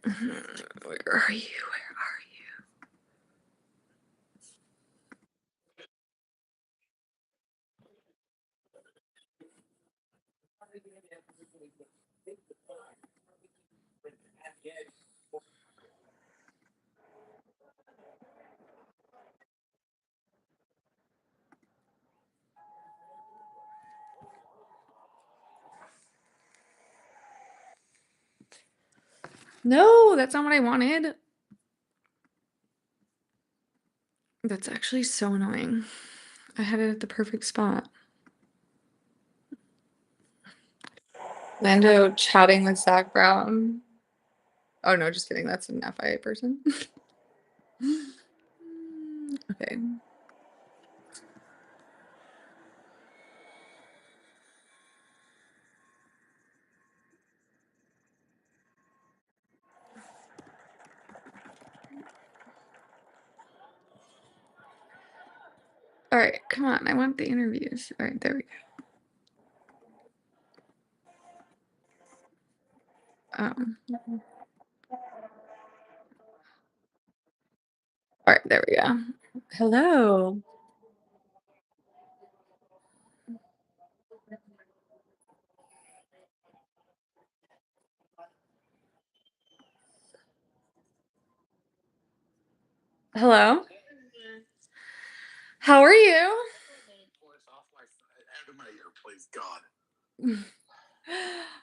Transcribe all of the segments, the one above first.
Where are you? Where are you? No, that's not what I wanted. That's actually so annoying. I had it at the perfect spot. Lando chatting with Zach Brown. Oh no, just kidding. That's an FIA person. Okay. All right, come on. I want the interviews. All right, there we go. All right, there we go. Hello. Hello. How are you?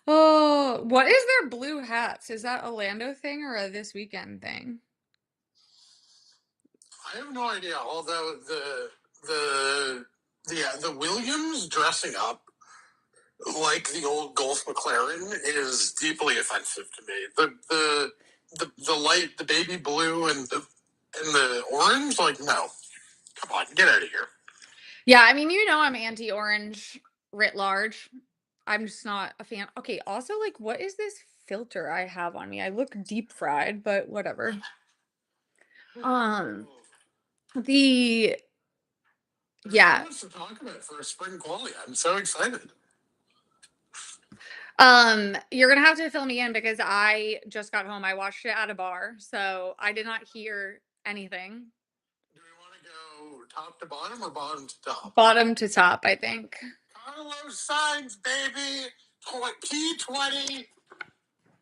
Oh, what is their blue hats? Is that a Lando thing or a this weekend thing? I have no idea. Although the Williams dressing up like the old Golf McLaren is deeply offensive to me. The light, the baby blue, and the orange, like, no, come on, get out of here. Yeah, I mean, I'm anti-orange writ large. I'm just not a fan. Okay, also, like, what is this filter I have on me? I look deep fried, but whatever. Um, the There's so yeah. much to talk about for a spring quali. I'm so excited. You're gonna have to fill me in because I just got home. I watched it at a bar, so I did not hear anything. Do we want to go top to bottom or bottom to top? Bottom to top, I think. Carlos Sainz, baby, P20.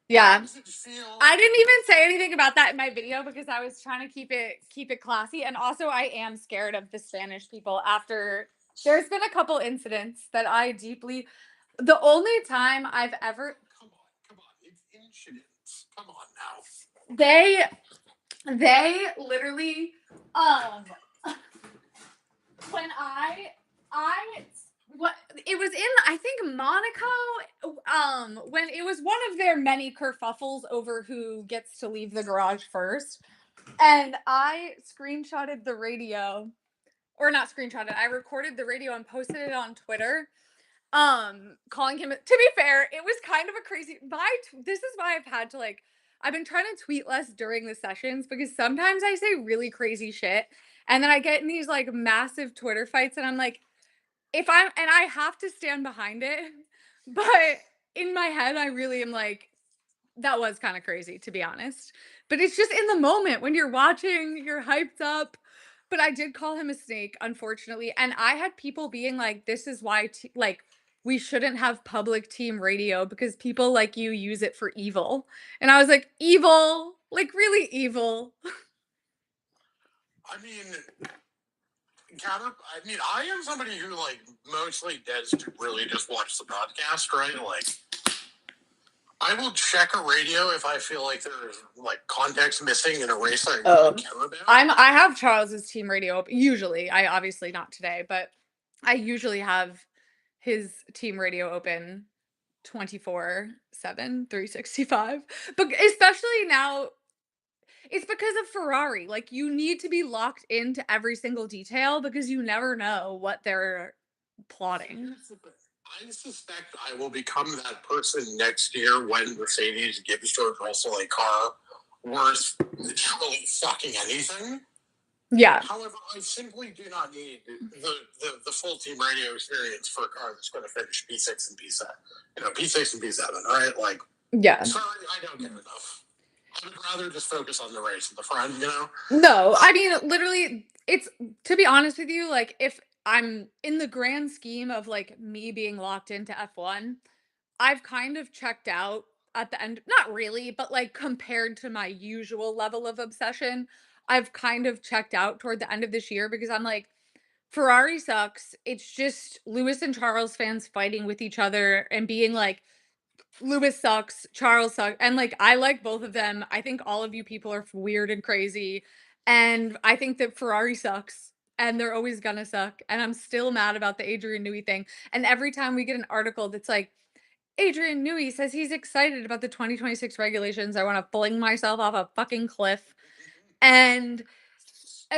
Yeah. How does it feel? I didn't even say anything about that in my video because I was trying to keep it classy, and also I am scared of the Spanish people after there's been a couple incidents that I deeply the only time I've ever Come on, it's incidents. Come on now. they literally when I what it was in I think Monaco when it was one of their many kerfuffles over who gets to leave the garage first, and I screenshotted the radio, or not screenshotted, I recorded the radio and posted it on Twitter, calling him. To be fair, it was kind of a crazy this is why I've been trying to tweet less during the sessions because sometimes I say really crazy shit and then I get in these like massive Twitter fights and I'm like, I have to stand behind it, but in my head I really am like, that was kind of crazy, to be honest. But it's just in the moment when you're watching, you're hyped up. But I did call him a snake, unfortunately. And I had people being like, this is why, like, we shouldn't have public team radio because people like you use it for evil. And I was like, evil? Like, really evil? I mean, I am somebody who, like, mostly does really just watch the broadcast, right? Like, I will check a radio if I feel like there's, like, context missing in a race that I really care about. I have Charles's team radio usually. I obviously not today, but I usually have his team radio open 24/7, 365. But especially now, it's because of Ferrari. Like, you need to be locked into every single detail because you never know what they're plotting. I suspect I will become that person next year when Mercedes gives George Russell a car worth literally fucking anything. Yeah. However, I simply do not need the full team radio experience for a car that's going to finish P6 and P7. P6 and P7, right? Like, Yeah. sorry, I don't get enough. I would rather just focus on the race at the front, you know? No, I mean, literally, it's to be honest with you, like, if I'm in the grand scheme of, like, me being locked into F1, I've kind of checked out at the end not really, but, like, compared to my usual level of obsession, I've kind of checked out toward the end of this year because I'm like, Ferrari sucks. It's just Lewis and Charles fans fighting with each other and being like, Lewis sucks, Charles sucks, and, like, I like both of them. I think all of you people are weird and crazy, and I think that Ferrari sucks, and they're always gonna suck, and I'm still mad about the Adrian Newey thing, and every time we get an article that's like, "Adrian Newey says he's excited about the 2026 regulations," I wanna fling myself off a fucking cliff, and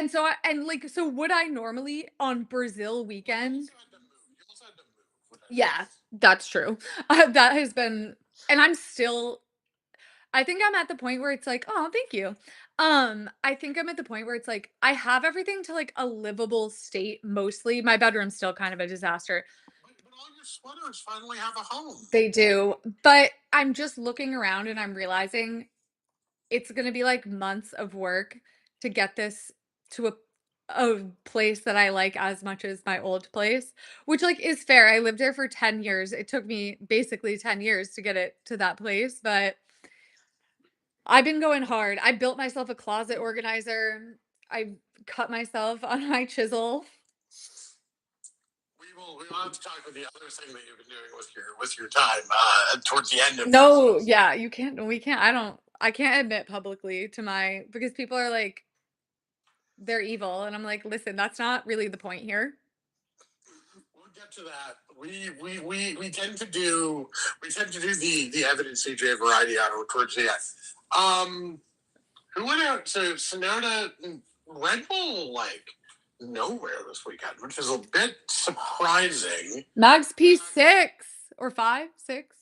so like, so would I normally on Brazil weekend. You also had to move, which I think Yeah, that's true. That has been and I'm still I think I'm at the point where it's like, "Oh, thank you." I think I'm at the point where it's like, I have everything to, like, a livable state mostly. My bedroom's still kind of a disaster. but all your sweaters finally have a home. They do, but I'm just looking around and I'm realizing it's gonna be, like, months of work to get this to a place that I like as much as my old place, which, like, is fair. I lived there for 10 years. It took me basically 10 years to get it to that place, but I've been going hard. I built myself a closet organizer. I cut myself on my chisel. We will have to talk about the other thing that you've been doing with your time towards the end of this. No, yeah, you can't we can't I can't admit publicly to my because people are like, they're evil, and I'm like, "Listen, that's not really the point here." We'll get to that. We tend to do the evidence CJ variety hour towards the end. Who went out to Sonata and Red Bull like nowhere this weekend, which is a bit surprising. Max P6 or 5, 6?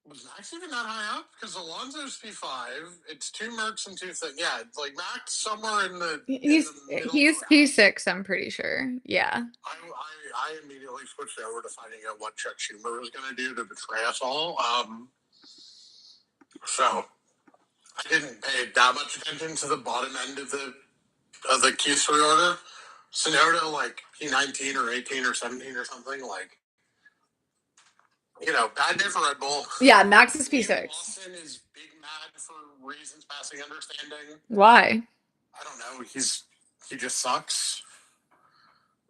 Was Max even that high up? Because Alonso's P5. It's two Mercs and two things. Yeah, it's like Max somewhere in the middle He's ground. P6, I'm pretty sure. Yeah. I immediately switched over to finding out what Chuck Schumer was going to do to betray us all. So I didn't pay that much attention to the bottom end of the Q3 order. Sonoda like P19 or 18 or 17 or something like. Bad day for Red Bull. Yeah, Max is P6. Lawson is big mad for reasons passing understanding. Why? I don't know. He just sucks.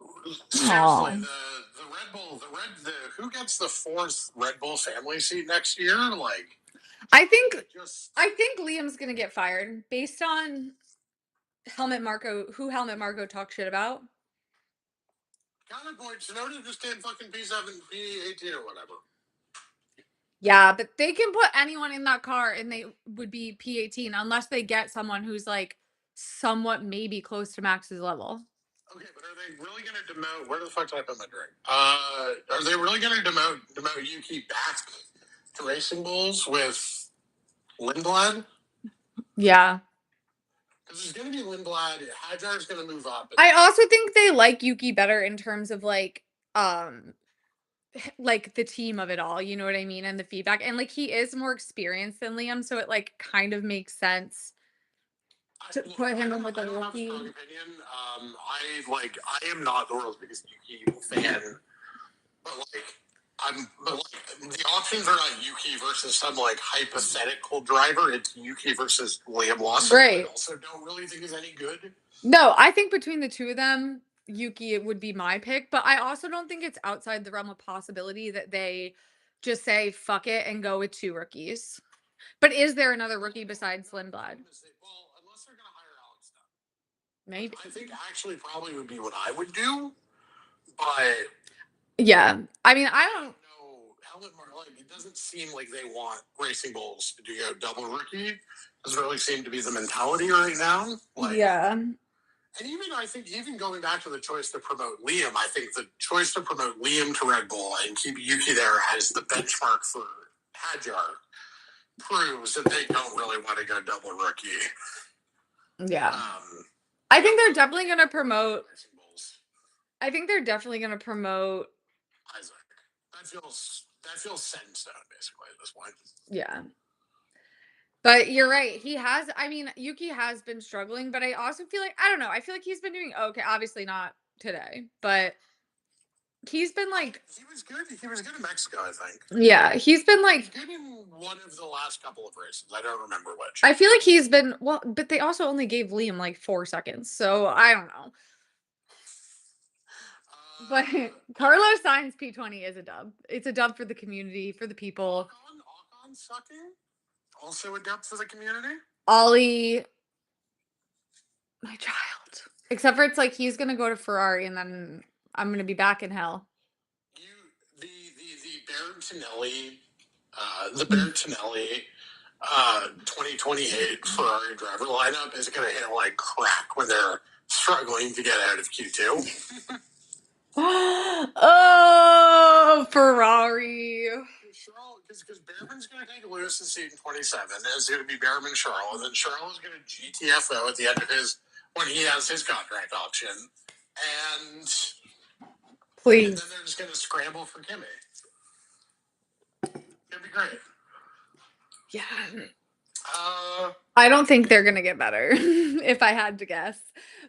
Aw. Seriously, the Red Bull, the who gets the fourth Red Bull family seat next year? Like, I think just I think Liam's gonna get fired based on Helmet Marco talks shit about. counterpoint. Sonoda just came fucking P7, P18 or whatever. Yeah, but they can put anyone in that car and they would be P18 unless they get someone who's like somewhat maybe close to Max's level. Okay, but are they really going to demote? Where the fuck did I put my drink? Are they really going to demote Yuki back to Racing Bulls with Lindblad? Yeah. Because there's going to be Lindblad. Hajar's going to move up. I also think they like Yuki better in terms of um like the team of it all, you know what I mean? And the feedback. And like he is more experienced than Liam, so it like kind of makes sense to put him in with I a don't have a rookie. strong opinion. I am not the world's biggest Yuki fan, but the options are not Yuki versus some like hypothetical driver. It's Yuki versus Liam Lawson. Right. I also don't really think is any good. No, I think between the two of them, Yuki it would be my pick, but I also don't think it's outside the realm of possibility that they just say fuck it and go with two rookies. But is there another rookie besides Lindblad? Well, unless they're going to hire Alex Dunn. Maybe. I think actually probably would be what I would do, but Yeah. I mean, I don't know. Like, it doesn't seem like they want Racing Bulls to do double rookie. Doesn't really seem to be the mentality right now. Like, yeah. and I think even going back to the choice to promote Liam, I think the choice to promote Liam to Red Bull and keep Yuki there as the benchmark for Hajar proves that they don't really want to go double rookie. Yeah. I think they're definitely going to promote. I think they're definitely going to promote Isaac. That feels set in stone basically at this point. Yeah. But you're right. He has I mean, Yuki has been struggling, but I also feel like I don't know, I feel like he's been doing okay. Obviously not today, but he's been like He was good. He was good in Mexico, I think. yeah, he's been like Good in one of the last couple of races. I don't remember which. I feel like he's been well, but they also only gave Liam like 4 seconds. So I don't know. But Carlos Sainz P20 is a dub. It's a dub for the community, for the people. Ocon sucking. Also a dub for the community. Ollie, my child. Except for it's like he's gonna go to Ferrari and then I'm gonna be back in hell. You the Bertinelli 2028 Ferrari driver lineup is going to hit like crack when they're struggling to get out of Q2. Oh, Ferrari. Because Behrman's going to take Lewis's seat in 27. It's going to be Behrman Charles, and then Charles is going to GTFO at the end of when he has his contract option, and Please. And then they're just going to scramble for Kimmy. It'd be great. Yeah. I don't think they're gonna get better, if I had to guess,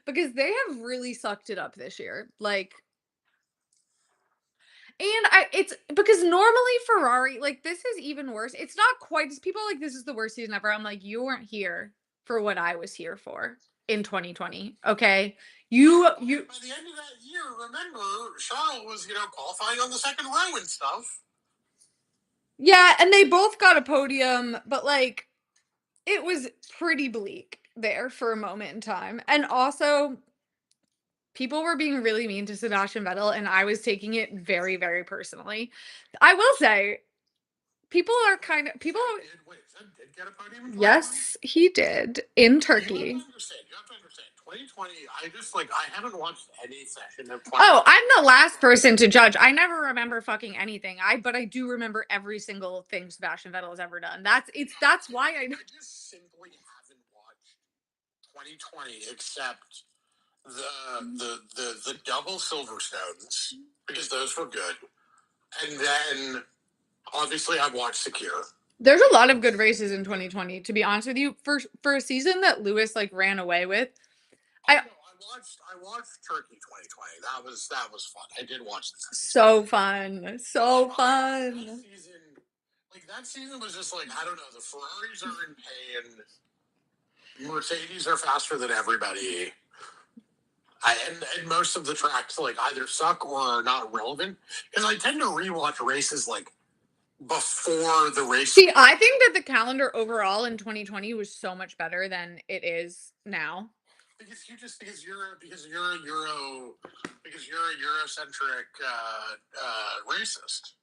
because they have really sucked it up this year. Like, and it's because normally Ferrari, like, this is even worse. It's not quite as people are like this is the worst season ever. I'm like, you weren't here for what I was here for in 2020. Okay, you by the end of that year, remember Charles was qualifying on the second row and stuff. Yeah, and they both got a podium, but like it was pretty bleak there for a moment in time. And also, people were being really mean to Sebastian Vettel, and I was taking it very, very personally. I will say, people are kind of people. Did get a podium? Yes, he did in Turkey. You have to understand. 2020. I haven't watched any session of 2020. Oh, I'm the last person to judge. I never remember fucking anything. But I do remember every single thing Sebastian Vettel has ever done. That's why I just simply haven't watched 2020 except the double Silverstones because those were good, and then obviously I've watched Secure. There's a lot of good races in 2020. To be honest with you, for a season that Lewis like ran away with, I watched Turkey 2020. That was fun. I did watch that. So fun, so fun. That season was just like I don't know. The Ferraris are in pain. Mercedes are faster than everybody. And most of the tracks like either suck or are not relevant because I tend to rewatch races like before the race. See, I think that the calendar overall in 2020 was so much better than it is now. Because you're a Eurocentric racist.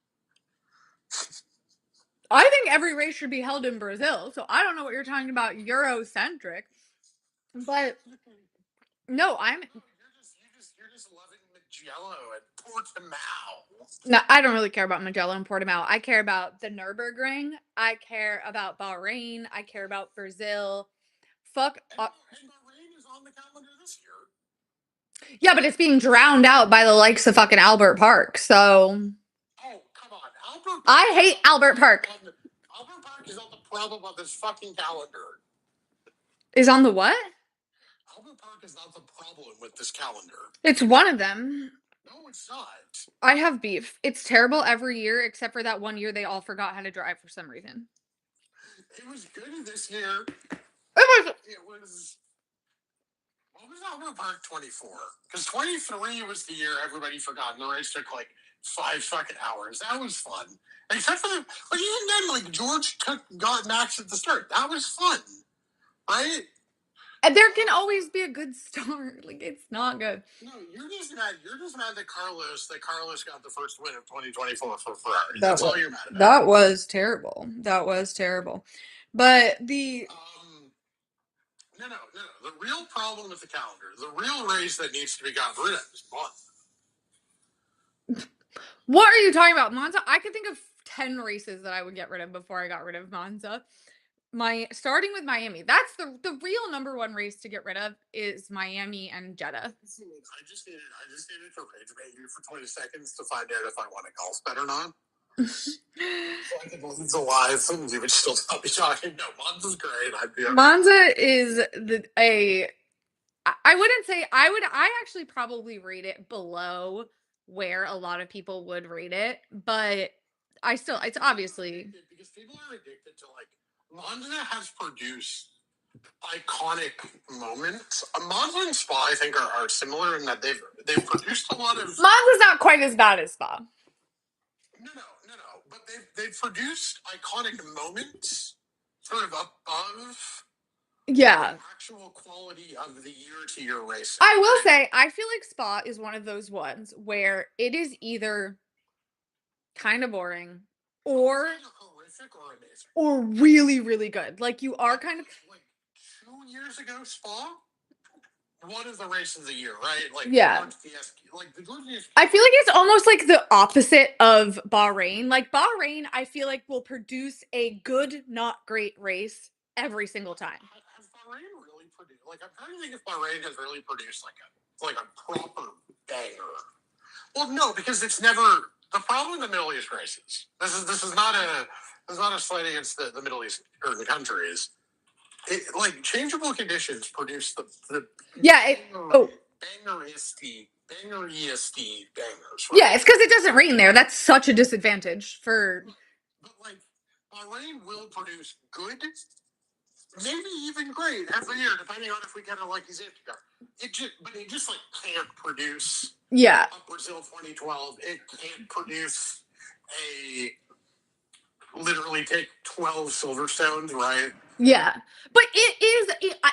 I think every race should be held in Brazil. So I don't know what you're talking about Eurocentric, but no, You're just loving Mugello and Portimao. No, I don't really care about Mugello and Portimao. I care about the Nürburgring. I care about Bahrain. I care about Brazil. Fuck. And Bahrain is on the calendar this year. Yeah, but it's being drowned out by the likes of fucking Albert Park. So. Oh, come on. Albert Park. I hate Albert Park. Albert Park is on the problem on this fucking calendar. Is on the what? Albert Park is not the problem with this calendar. It's one of them. No, it's not. I have beef. It's terrible every year, except for that one year they all forgot how to drive for some reason. It was good this year. It was. What was Albert Park 24? Because 23 was the year everybody forgot, and the race took like 5 fucking hours. That was fun. Except for even then, George got Max at the start. That was fun, right? And there can always be a good start. It's not good. No, you're just mad that Carlos got the first win of 2024 for Ferrari. That's all you're mad about. That was terrible. But the No. The real problem with the calendar, the real race that needs to be gotten rid of is Monza. What are you talking about? Monza? I could think of 10 races that I would get rid of before I got rid of Monza. Starting with Miami. That's the real number one race to get rid of is Miami and Jeddah. I just needed to rage bait you for 20 seconds to find out if I want a golf bet or not. So I could leave the live and you would still not be talking. No, Monza's great. I'd be okay. Monza is I wouldn't say I actually probably rate it below where a lot of people would rate it, but it's obviously because people are addicted to like Monza has produced iconic moments. Monza and Spa, I think, are similar in that they've produced a lot of. Monza's not quite as bad as Spa. No. But they've produced iconic moments, sort of above Yeah. actual quality of the year-to-year racing. I will say, I feel like Spa is one of those ones where it is either kind of boring or horrific or amazing or really, really good. Like you are kind of like 2 years ago, Spa. One of the races of the year, right? Like yeah. Like the I feel like it's almost like the opposite of Bahrain. Like Bahrain, I feel like will produce a good, not great race every single time. Has Bahrain really produced? Like I'm trying to think if Bahrain has really produced like a proper banger. Well, no, because it's never the problem in the Middle East races. This is not a slight against the Middle East or the countries. Like changeable conditions produce the yeah. banger EST bangers. Right? Yeah, it's because it doesn't rain there. That's such a disadvantage for. But like Bahrain will produce good, maybe even great every year, depending on if we get a lucky safety car. It just like can't produce. Yeah. Brazil 2012. It can't produce a literally take 12 Silverstones, right? Yeah. But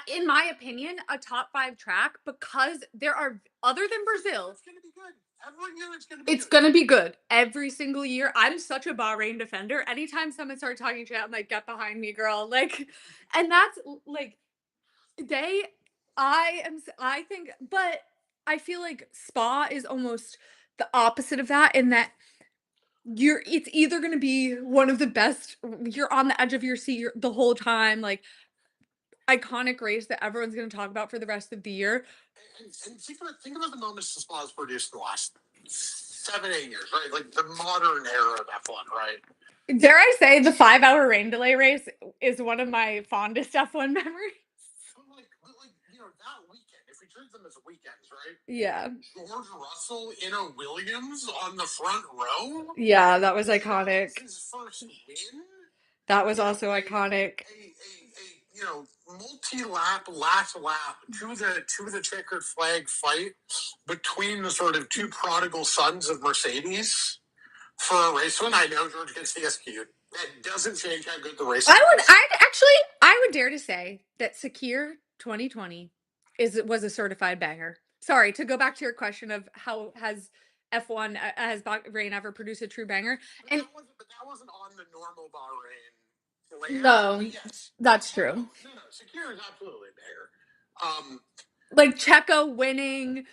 in my opinion, a top 5 track because there are, other than Brazil, it's going to be good. Every year it's going to be good. Every single year. I'm such a Bahrain defender. Anytime someone starts talking shit, I'm like, get behind me, girl. Like, and that's like, I think, but I feel like Spa is almost the opposite of that in that it's either going to be one of the best, you're on the edge of your seat the whole time, like iconic race that everyone's going to talk about for the rest of the year. And think about the moments the Spa has produced in the last 7-8 years, right? Like the modern era of F1, right? Dare I say the 5-hour rain delay race is one of my fondest F1 memories. But that weekend, if we treat them as weekends, right? Yeah. George Russell in a Williams on the front row. Yeah, that was iconic. His first win. That was also iconic. Multi-lap, last lap to the checkered flag fight between the sort of two prodigal sons of Mercedes for a race win. I know George gets the SQ. That doesn't change how good the race is. I would dare to say that Sakir 2020 was a certified banger. Sorry, to go back to your question of how has F1 has Bahrain ever produced a true banger? But that wasn't on the normal Bahrain. No, yes, that's true. No, Sakir is absolutely a banger. Like Checo winning.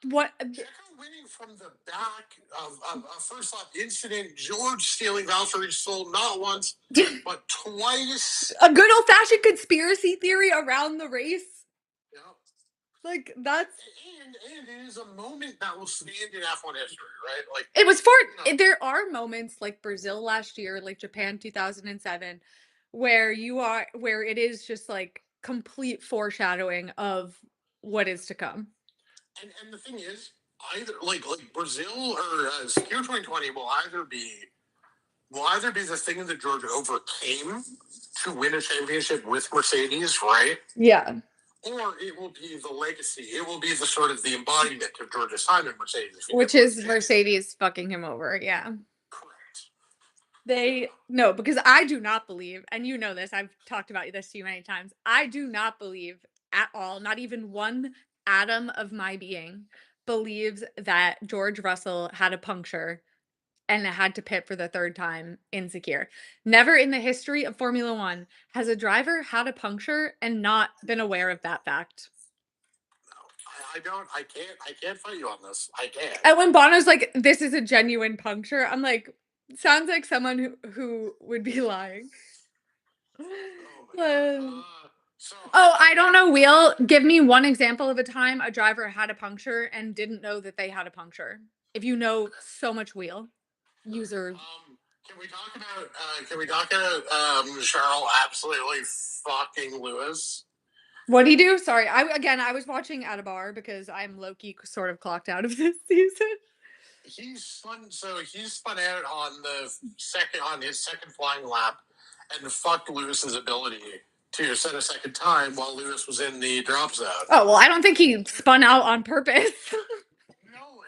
What? Checo winning from the back of a first lap incident. George stealing Valtteri's soul not once but twice. A good old fashioned conspiracy theory around the race. Yeah. Like that's and it is a moment that will stand in F1 history, right? Like it was there are moments like Brazil last year, like Japan 2007, where it is just like complete foreshadowing of what is to come. And the thing is, either like Brazil or Secure 2020 will either be the thing that George overcame to win a championship with Mercedes, right? Yeah. Or it will be the legacy. It will be the sort of the embodiment of George's time in Mercedes. Which is Mercedes fucking him over, yeah. Correct. No, because I do not believe, and you know this, I've talked about this to you many times, I do not believe at all, not even one atom of my being believes that George Russell had a puncture and had to pit for the 3rd time insecure. Never in the history of Formula One has a driver had a puncture and not been aware of that fact. No, I can't fight you on this. I can't. And when Bono's like, this is a genuine puncture, I'm like, sounds like someone who would be lying. I don't know, Wheel. Give me one example of a time a driver had a puncture and didn't know that they had a puncture. If you know so much, Wheel. User. Can we talk about Charles absolutely fucking Lewis? What'd he do? Sorry, I was watching at a bar because I'm low-key sort of clocked out of this season. He spun out on his second flying lap and fucked Lewis's ability to set a second time while Lewis was in the drop zone. Oh well, I don't think he spun out on purpose. No.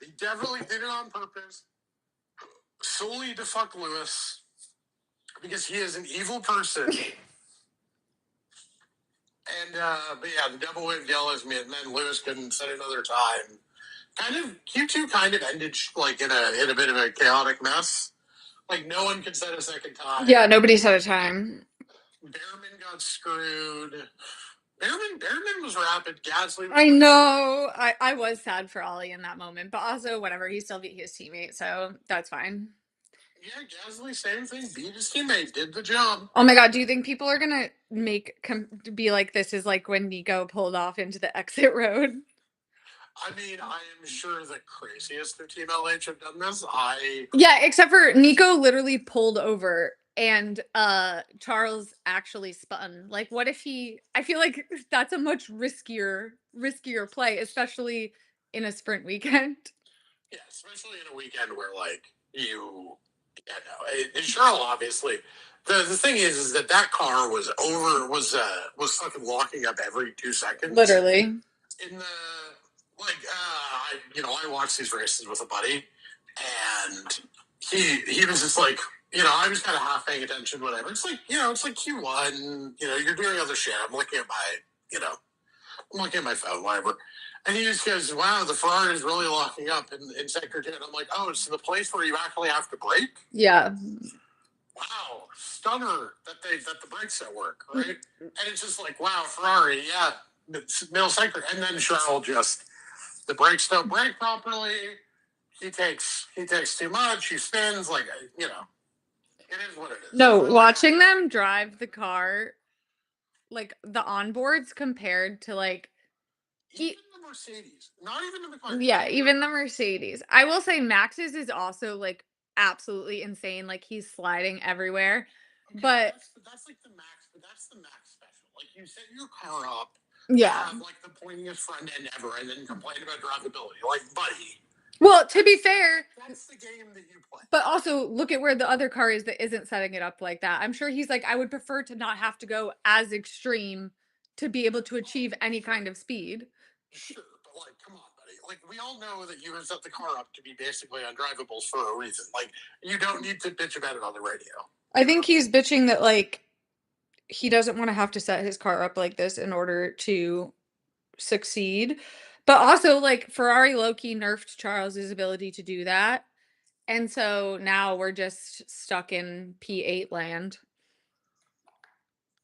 He definitely did it on purpose, solely to fuck Lewis, because he is an evil person. But yeah, the double wave yellows me, and then Lewis couldn't set another time. Q2 kind of ended like in a bit of a chaotic mess. Like no one could set a second time. Yeah, nobody set a time. Behrman got screwed. Behrman was rapid. Gasly. I know. I was sad for Ollie in that moment, but also whatever. He still beat his teammate, so that's fine. Yeah, Gasly, same thing. Beat his teammate. Did the job. Oh my god, do you think people are gonna be like, this is like when Nico pulled off into the exit road? I mean, I am sure the craziest of Team LH have done this. Yeah, except for Nico literally pulled over and Charles actually spun. Like what if I feel like that's a much riskier play, especially in a sprint weekend. Yeah, especially in a weekend where like Charles obviously. The thing is that car was fucking locking up every 2 seconds. Literally. In the I watched these races with a buddy, and he was just like, I was kind of half paying attention, whatever. It's like, it's like Q1, you're doing other shit. I'm looking at my phone, whatever. And he just goes, wow, the Ferrari is really locking up in sector 2. And I'm like, oh, it's the place where you actually have to brake? Yeah. Wow, stunner that the brakes don't work, right? And it's just like, wow, Ferrari, yeah, middle sector. And then Charles just, the brakes don't brake properly. He takes too much. He spins, it is what it is. No, watching them drive the car, like the onboards compared to like even the Mercedes, not even the McLaren. Yeah, even the Mercedes. I will say Max's is also like absolutely insane. Like he's sliding everywhere. Okay, but that's like the max. But that's the max special. Like you set your car up. Yeah. Have like the pointiest front end ever, and then complain about drivability. Like, buddy. Well, to be fair, that's the game that you play. But also look at where the other car is that isn't setting it up like that. I'm sure he's like, I would prefer to not have to go as extreme to be able to achieve any kind of speed. Sure, but like, come on, buddy. Like, we all know that you have set the car up to be basically undrivables for a reason. Like, you don't need to bitch about it on the radio. I think he's bitching that like he doesn't want to have to set his car up like this in order to succeed. But also like Ferrari low-key nerfed Charles's ability to do that. And so now we're just stuck in P8 land.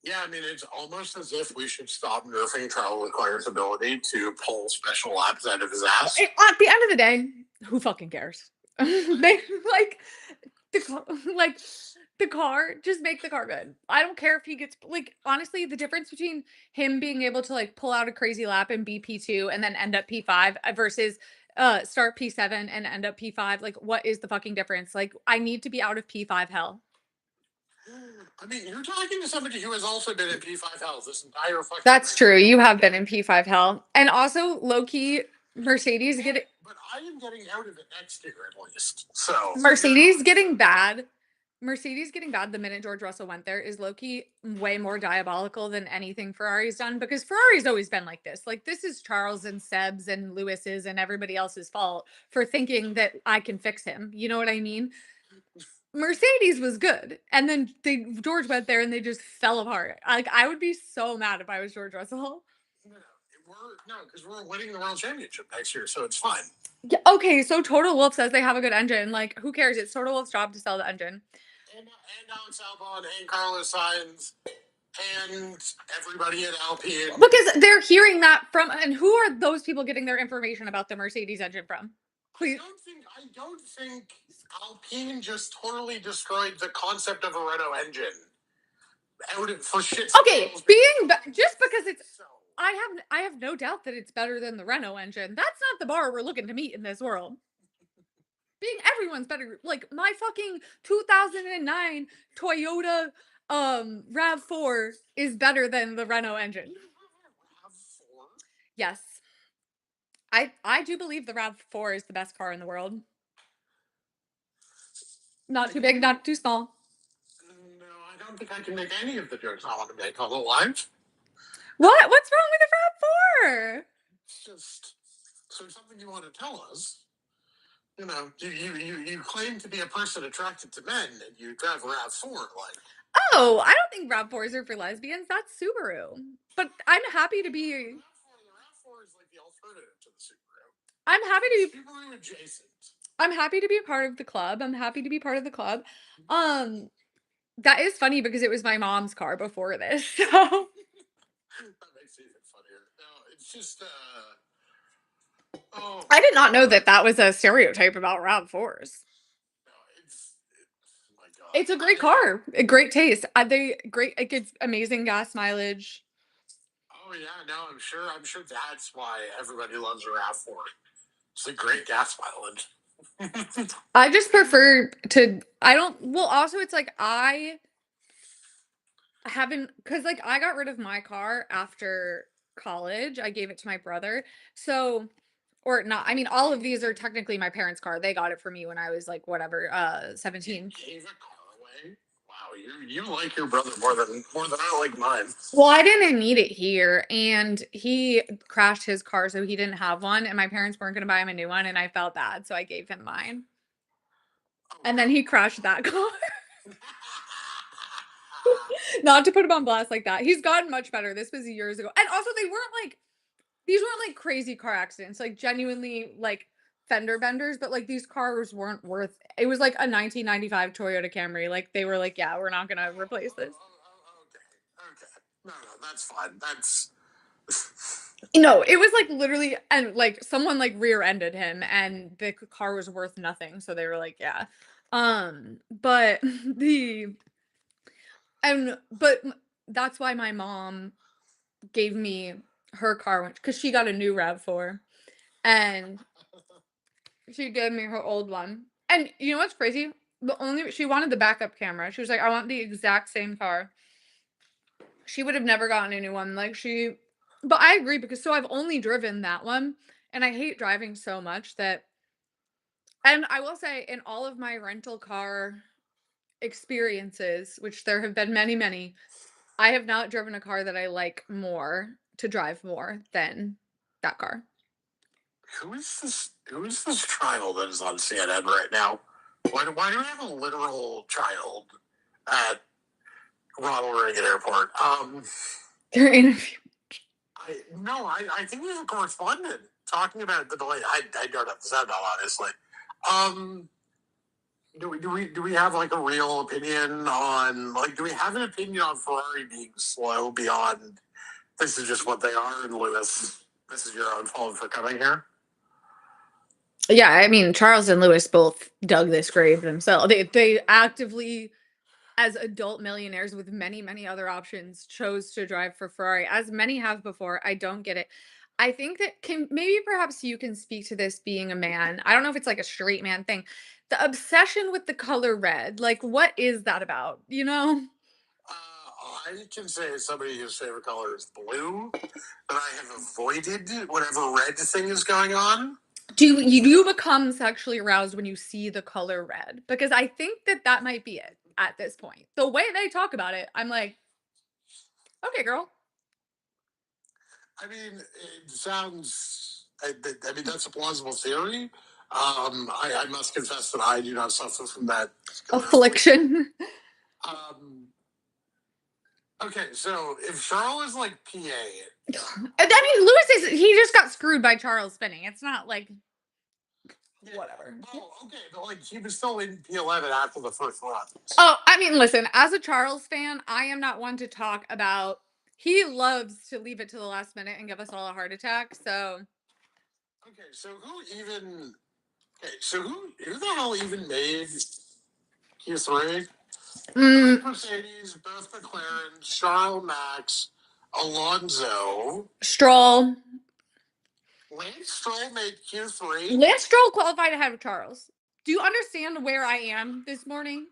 Yeah, I mean, it's almost as if we should stop nerfing Charles Leclerc's ability to pull special laps out of his ass. At the end of the day, who fucking cares? They like the car, just make the car good. I don't care if he gets like honestly, the difference between him being able to like pull out a crazy lap and be P2 and then end up P5 versus start P7 and end up P5, like what is the fucking difference? Like I need to be out of P5 hell. I mean, you're talking to somebody who has also been in P5 hell this entire fucking. That's true. You have been in P5 hell, and also low key Mercedes get it. But I am getting out of it next year at least. So Mercedes getting bad. Mercedes getting bad the minute George Russell went there is low-key way more diabolical than anything Ferrari's done, because Ferrari's always been like this. Like this is Charles and Seb's and Lewis's and everybody else's fault for thinking that I can fix him. You know what I mean? Mercedes was good, and then George went there and they just fell apart. Like I would be so mad if I was George Russell. No, because we're winning the world championship next year, so it's fine. Yeah, okay, so Total Wolf says they have a good engine. Like, who cares? It's Total Wolf's job to sell the engine. And Alex Albon and Carlos Sainz and everybody at Alpine. Because they're hearing that from, and who are those people getting their information about the Mercedes engine from? Please. I don't think Alpine just totally destroyed the concept of a Renault engine. For shit. Okay, just because it's. I have no doubt that it's better than the Renault engine. That's not the bar we're looking to meet in this world. being everyone's better. Like my fucking 2009 Toyota RAV4 is better than the Renault engine. RAV4? Yes. I do believe the RAV4 is the best car in the world. Not too big, not too small. No, I don't think I can make any of the jokes I want to make on the live. What? What's wrong with the RAV4? It's just so something you want to tell us. You know, you claim to be a person attracted to men, and you drive a RAV4. Like, Oh, I don't think RAV4s are for lesbians. That's Subaru. But I'm happy to be. the RAV4 is like the alternative to the Subaru. I'm happy to be. Subaru adjacent. I'm happy to be a part of the club. I'm happy to be part of the club. Um, that is funny because it was my mom's car before this. So That makes it even funnier. No, it's just oh, I did not know that that was a stereotype about RAV4s. no, oh my god. It's a great car, a great taste. They great. It gets amazing gas mileage. Oh yeah, no, I'm sure that's why everybody loves a RAV4. It's a great gas mileage. I just prefer to. I don't. Well, also it's like I haven't because like I got rid of my car after college. I gave it to my brother. So or not. I mean, all of these are technically my parents' car. They got it for me when I was like whatever, 17. Gave a car away? Wow, you like your brother more than I like mine. Well, I didn't need it here, and he crashed his car, so he didn't have one, and my parents weren't gonna buy him a new one, and I felt bad, so I gave him mine. And then he crashed that car. Not to put him on blast like that. He's gotten much better. This was years ago. And also they weren't like these weren't like crazy car accidents, like genuinely like fender benders, but like these cars weren't worth it was like a 1995 Toyota Camry. Like they were like, yeah, we're not gonna replace this. Okay. No, that's fine. That's No, it was like literally and like someone like rear-ended him and the car was worth nothing. So they were like, yeah. But the and but that's why my mom gave me her car because she got a new RAV4 and she gave me her old one. And you know what's crazy? The only she wanted the backup camera. She was like, I want the exact same car. She would have never gotten a new one. Like she but I agree because so I've only driven that one and I hate driving so much that and I will say in all of my rental car experiences, which there have been many, many, I have not driven a car that I like more to drive more than that car. who is this? Who is this child that is on CNN right now? Why do we have a literal child at Ronald Reagan Airport? Their interview. I think he's a correspondent talking about the delay. I don't have to say that honestly. Do we have like a real opinion on like do we have an opinion on Ferrari being slow beyond this is just what they are and Lewis, this is your own fault for coming here? Yeah, I mean, Charles and Lewis both dug this grave themselves. They actively, as adult millionaires with many, many other options, chose to drive for Ferrari, as many have before. I don't get it. I think that can maybe perhaps you can speak to this being a man. I don't know if it's like a straight man thing. The obsession with the color red. Like, what is that about? You know? I can say as somebody whose favorite color is blue that I have avoided whatever red thing is going on. Do you become sexually aroused when you see the color red? Because I think that that might be it at this point. The way they talk about it, I'm like, okay, girl. I mean, it sounds. I mean, that's a plausible theory. I must confess that I do not suffer from that Affliction. Okay, so if Charles is like PA, I mean, Lewis is he just got screwed by Charles spinning. It's not like whatever. Oh, okay, but like he was still in P11 after the first run. Oh, I mean, listen, as a Charles fan, I am not one to talk about he loves to leave it to the last minute and give us all a heart attack. So okay, so who the hell even made Q3? Mercedes, Beth McLaren, Charles Max, Alonso, Stroll. Lance Stroll made Q3. Lance Stroll qualified ahead of Charles. Do you understand where I am this morning?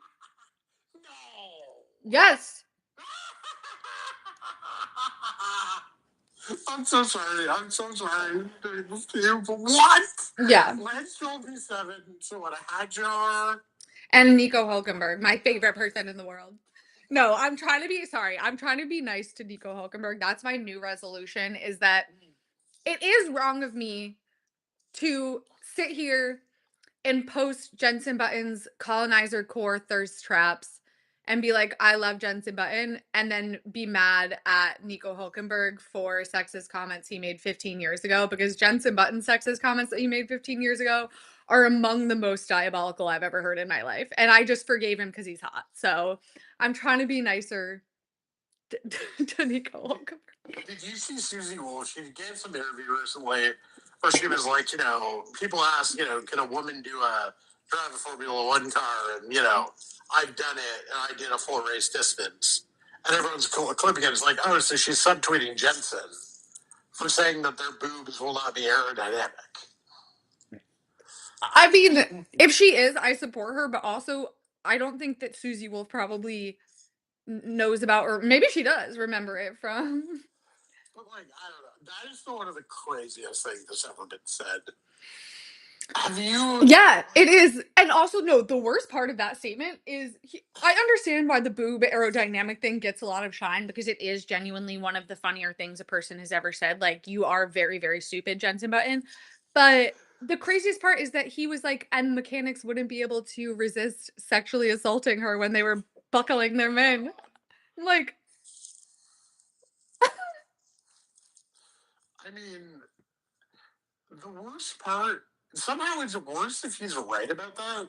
No. Yes. I'm so sorry. I'm so sorry. What? Yeah. Let's go be seven. So what? A hat jar. And Nico Hulkenberg, my favorite person in the world. No, I'm trying to be sorry. I'm trying to be nice to Nico Hulkenberg. That's my new resolution is that it is wrong of me to sit here and post Jensen Button's colonizer core thirst traps and be like, I love Jensen Button, and then be mad at Nico Hulkenberg for sexist comments he made 15 years ago, because Jensen Button's sexist comments that he made 15 years ago are among the most diabolical I've ever heard in my life. And I just forgave him because he's hot. So I'm trying to be nicer to Nico Hulkenberg. Did you see Susie Wolf? She gave some interview recently where she was like, people ask, can a woman drive a Formula One car? And, I've done it and I did a full race distance. And everyone's clipping it. It's like, oh, so she's subtweeting Jensen for saying that their boobs will not be aerodynamic. I mean, if she is, I support her, but also I don't think that Susie Wolf probably knows about, or maybe she does remember it from. But, I don't know. That is still one of the craziest things that's ever been said. Have you? Yeah, it is. And also, no, the worst part of that statement is I understand why the boob aerodynamic thing gets a lot of shine, because it is genuinely one of the funnier things a person has ever said. Like, you are very, very stupid, Jensen Button. But the craziest part is that he was like, and mechanics wouldn't be able to resist sexually assaulting her when they were buckling their men. Like, I mean, the worst part, somehow it's worse if he's right about that,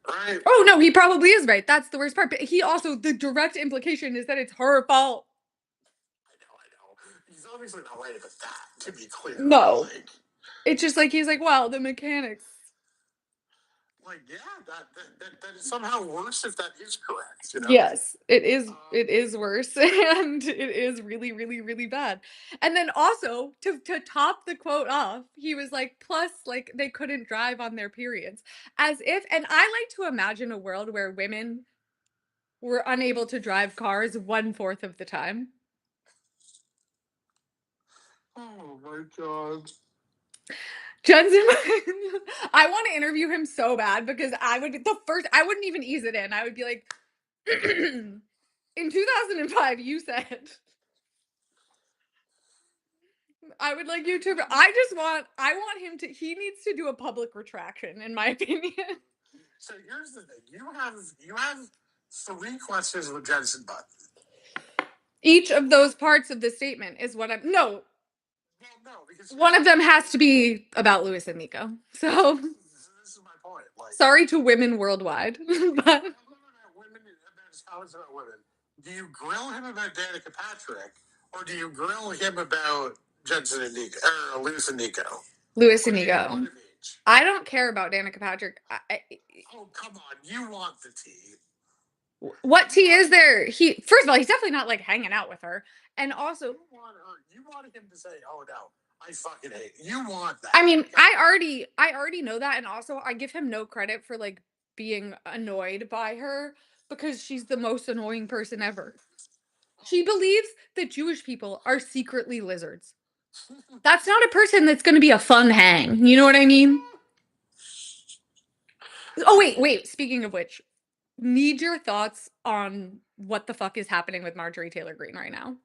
right? oh no, he probably is right. That's the worst part. But he also, the direct implication is that it's her fault. I know. He's obviously not right about that, to be clear. No. It's just like he's like, wow, the mechanics. Yeah, that is somehow worse if that is correct. Yes, it is. It is worse, and it is really, really, really bad. And then also to top the quote off, he was like, plus, like they couldn't drive on their periods, as if. And I like to imagine a world where women were unable to drive cars 1/4 of the time. Oh my god. Jensen, I want to interview him so bad, because I wouldn't even ease it in. I would be like, in 2005, you said. I would like you to. I want him to. He needs to do a public retraction, in my opinion. So here's the thing: you have 3 questions with Jensen Button. Each of those parts of the statement is what I'm. No, Well, no, because one of them has to be about Lewis and Nico. So this is my point. sorry to women worldwide, but women about his comments about women. Do you grill him about Danica Patrick, or do you grill him about Jensen and Nico, or Lewis and Nico? Lewis Or and do you want Nico. of each? I don't care about Danica Patrick. Oh, come on. You want the tea. What tea is there? First of all, he's definitely not like hanging out with her, and also, You want him to say, "Oh no, I fucking hate." You want that. I mean, I already know that, and also I give him no credit for like being annoyed by her, because she's the most annoying person ever. She believes that Jewish people are secretly lizards. That's not a person that's going to be a fun hang. You know what I mean? Oh wait. Speaking of which, need your thoughts on what the fuck is happening with Marjorie Taylor Greene right now.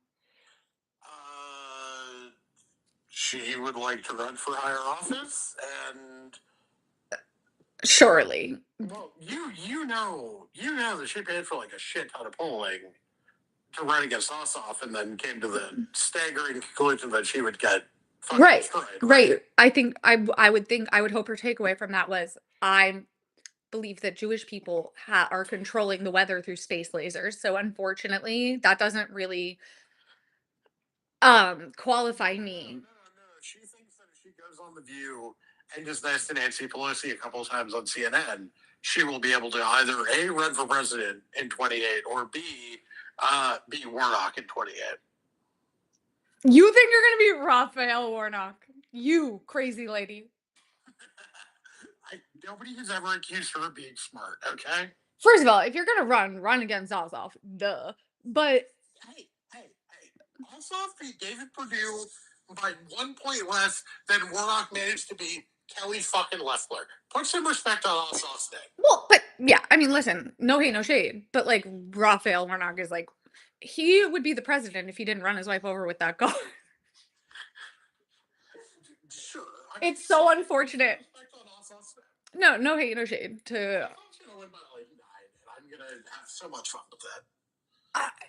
She would like to run for higher office, and Surely. well, you know that she paid for like a shit ton of polling to run against Ossoff, and then came to the staggering conclusion that she would get fucking Right. destroyed. Right. I would hope her takeaway from that was, I believe that Jewish people are controlling the weather through space lasers. So unfortunately, that doesn't really qualify me. No. She thinks that if she goes on The View and just next to Nancy Pelosi a couple of times on CNN, she will be able to either A, run for president in 28, or B, be Warnock in 28. You think you're gonna be Raphael Warnock? You crazy lady. Nobody has ever accused her of being smart, okay? First of all, if you're gonna run against Ossoff, duh. But Hey. Ossoff beat David Perdue by 1 point less than Warnock managed to beat Kelly fucking Loeffler. Put some respect on Ossoff's name. well, but yeah, I mean, listen, no hate, no shade, but like Raphael Warnock is like, he would be the president if he didn't run his wife over with that car. Sure. It's so unfortunate. No hate, no shade to. Ossoff's gonna win by like 9, and I'm gonna have so much fun with that.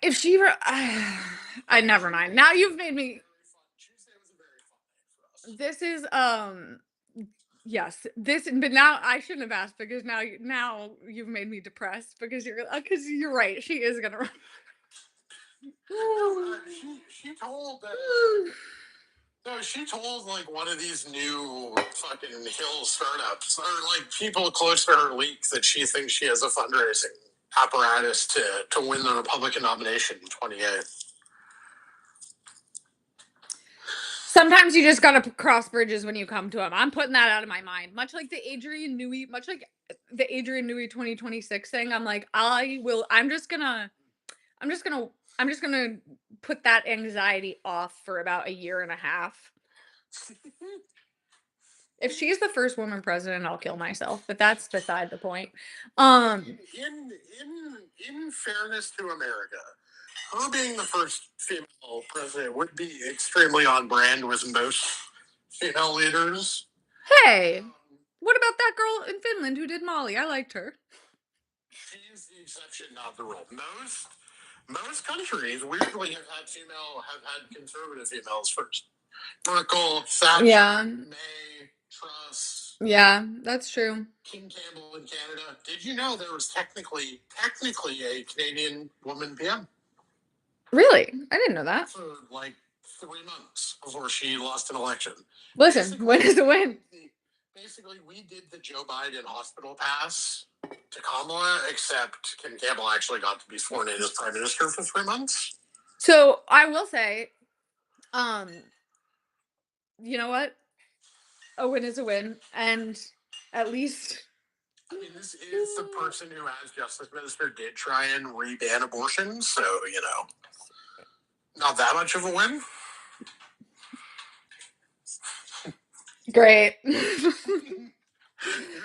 If she were, I never mind. Now you've made me. Tuesday was a very fun night for us. This is yes, this, but now I shouldn't have asked because now you've made me depressed because you're right. She is gonna run. She told no, she told like one of these new fucking hill startups or like people close to her leak that she thinks she has a fundraising apparatus to win the Republican nomination in 28. Sometimes you just gotta cross bridges when you come to them. I'm putting that out of my mind. Much like the Adrian Newey 2026 thing. I'm like, I'm just gonna put that anxiety off for about a year and a half. If she's the first woman president, I'll kill myself. But that's beside the point. In fairness to America, her being the first female president would be extremely on brand with most female leaders. Hey, what about that girl in Finland who did Molly? I liked her. She's the exception, not the rule. Most countries weirdly have had conservative females first. Merkel, Thatcher, Yeah. May, Truss. Yeah, that's true. Kim Campbell in Canada. Did you know there was technically a Canadian woman PM? Really? I didn't know that. For like 3 months before she lost an election. Listen, win is a win. Basically, we did the Joe Biden hospital pass to Kamala, except Kim Campbell actually got to be sworn in as prime minister for 3 months. So I will say, you know what? A win is a win, and at least. I mean, this is the person who, as Justice Minister, did try and re-ban abortion, so, not that much of a win. Great. You're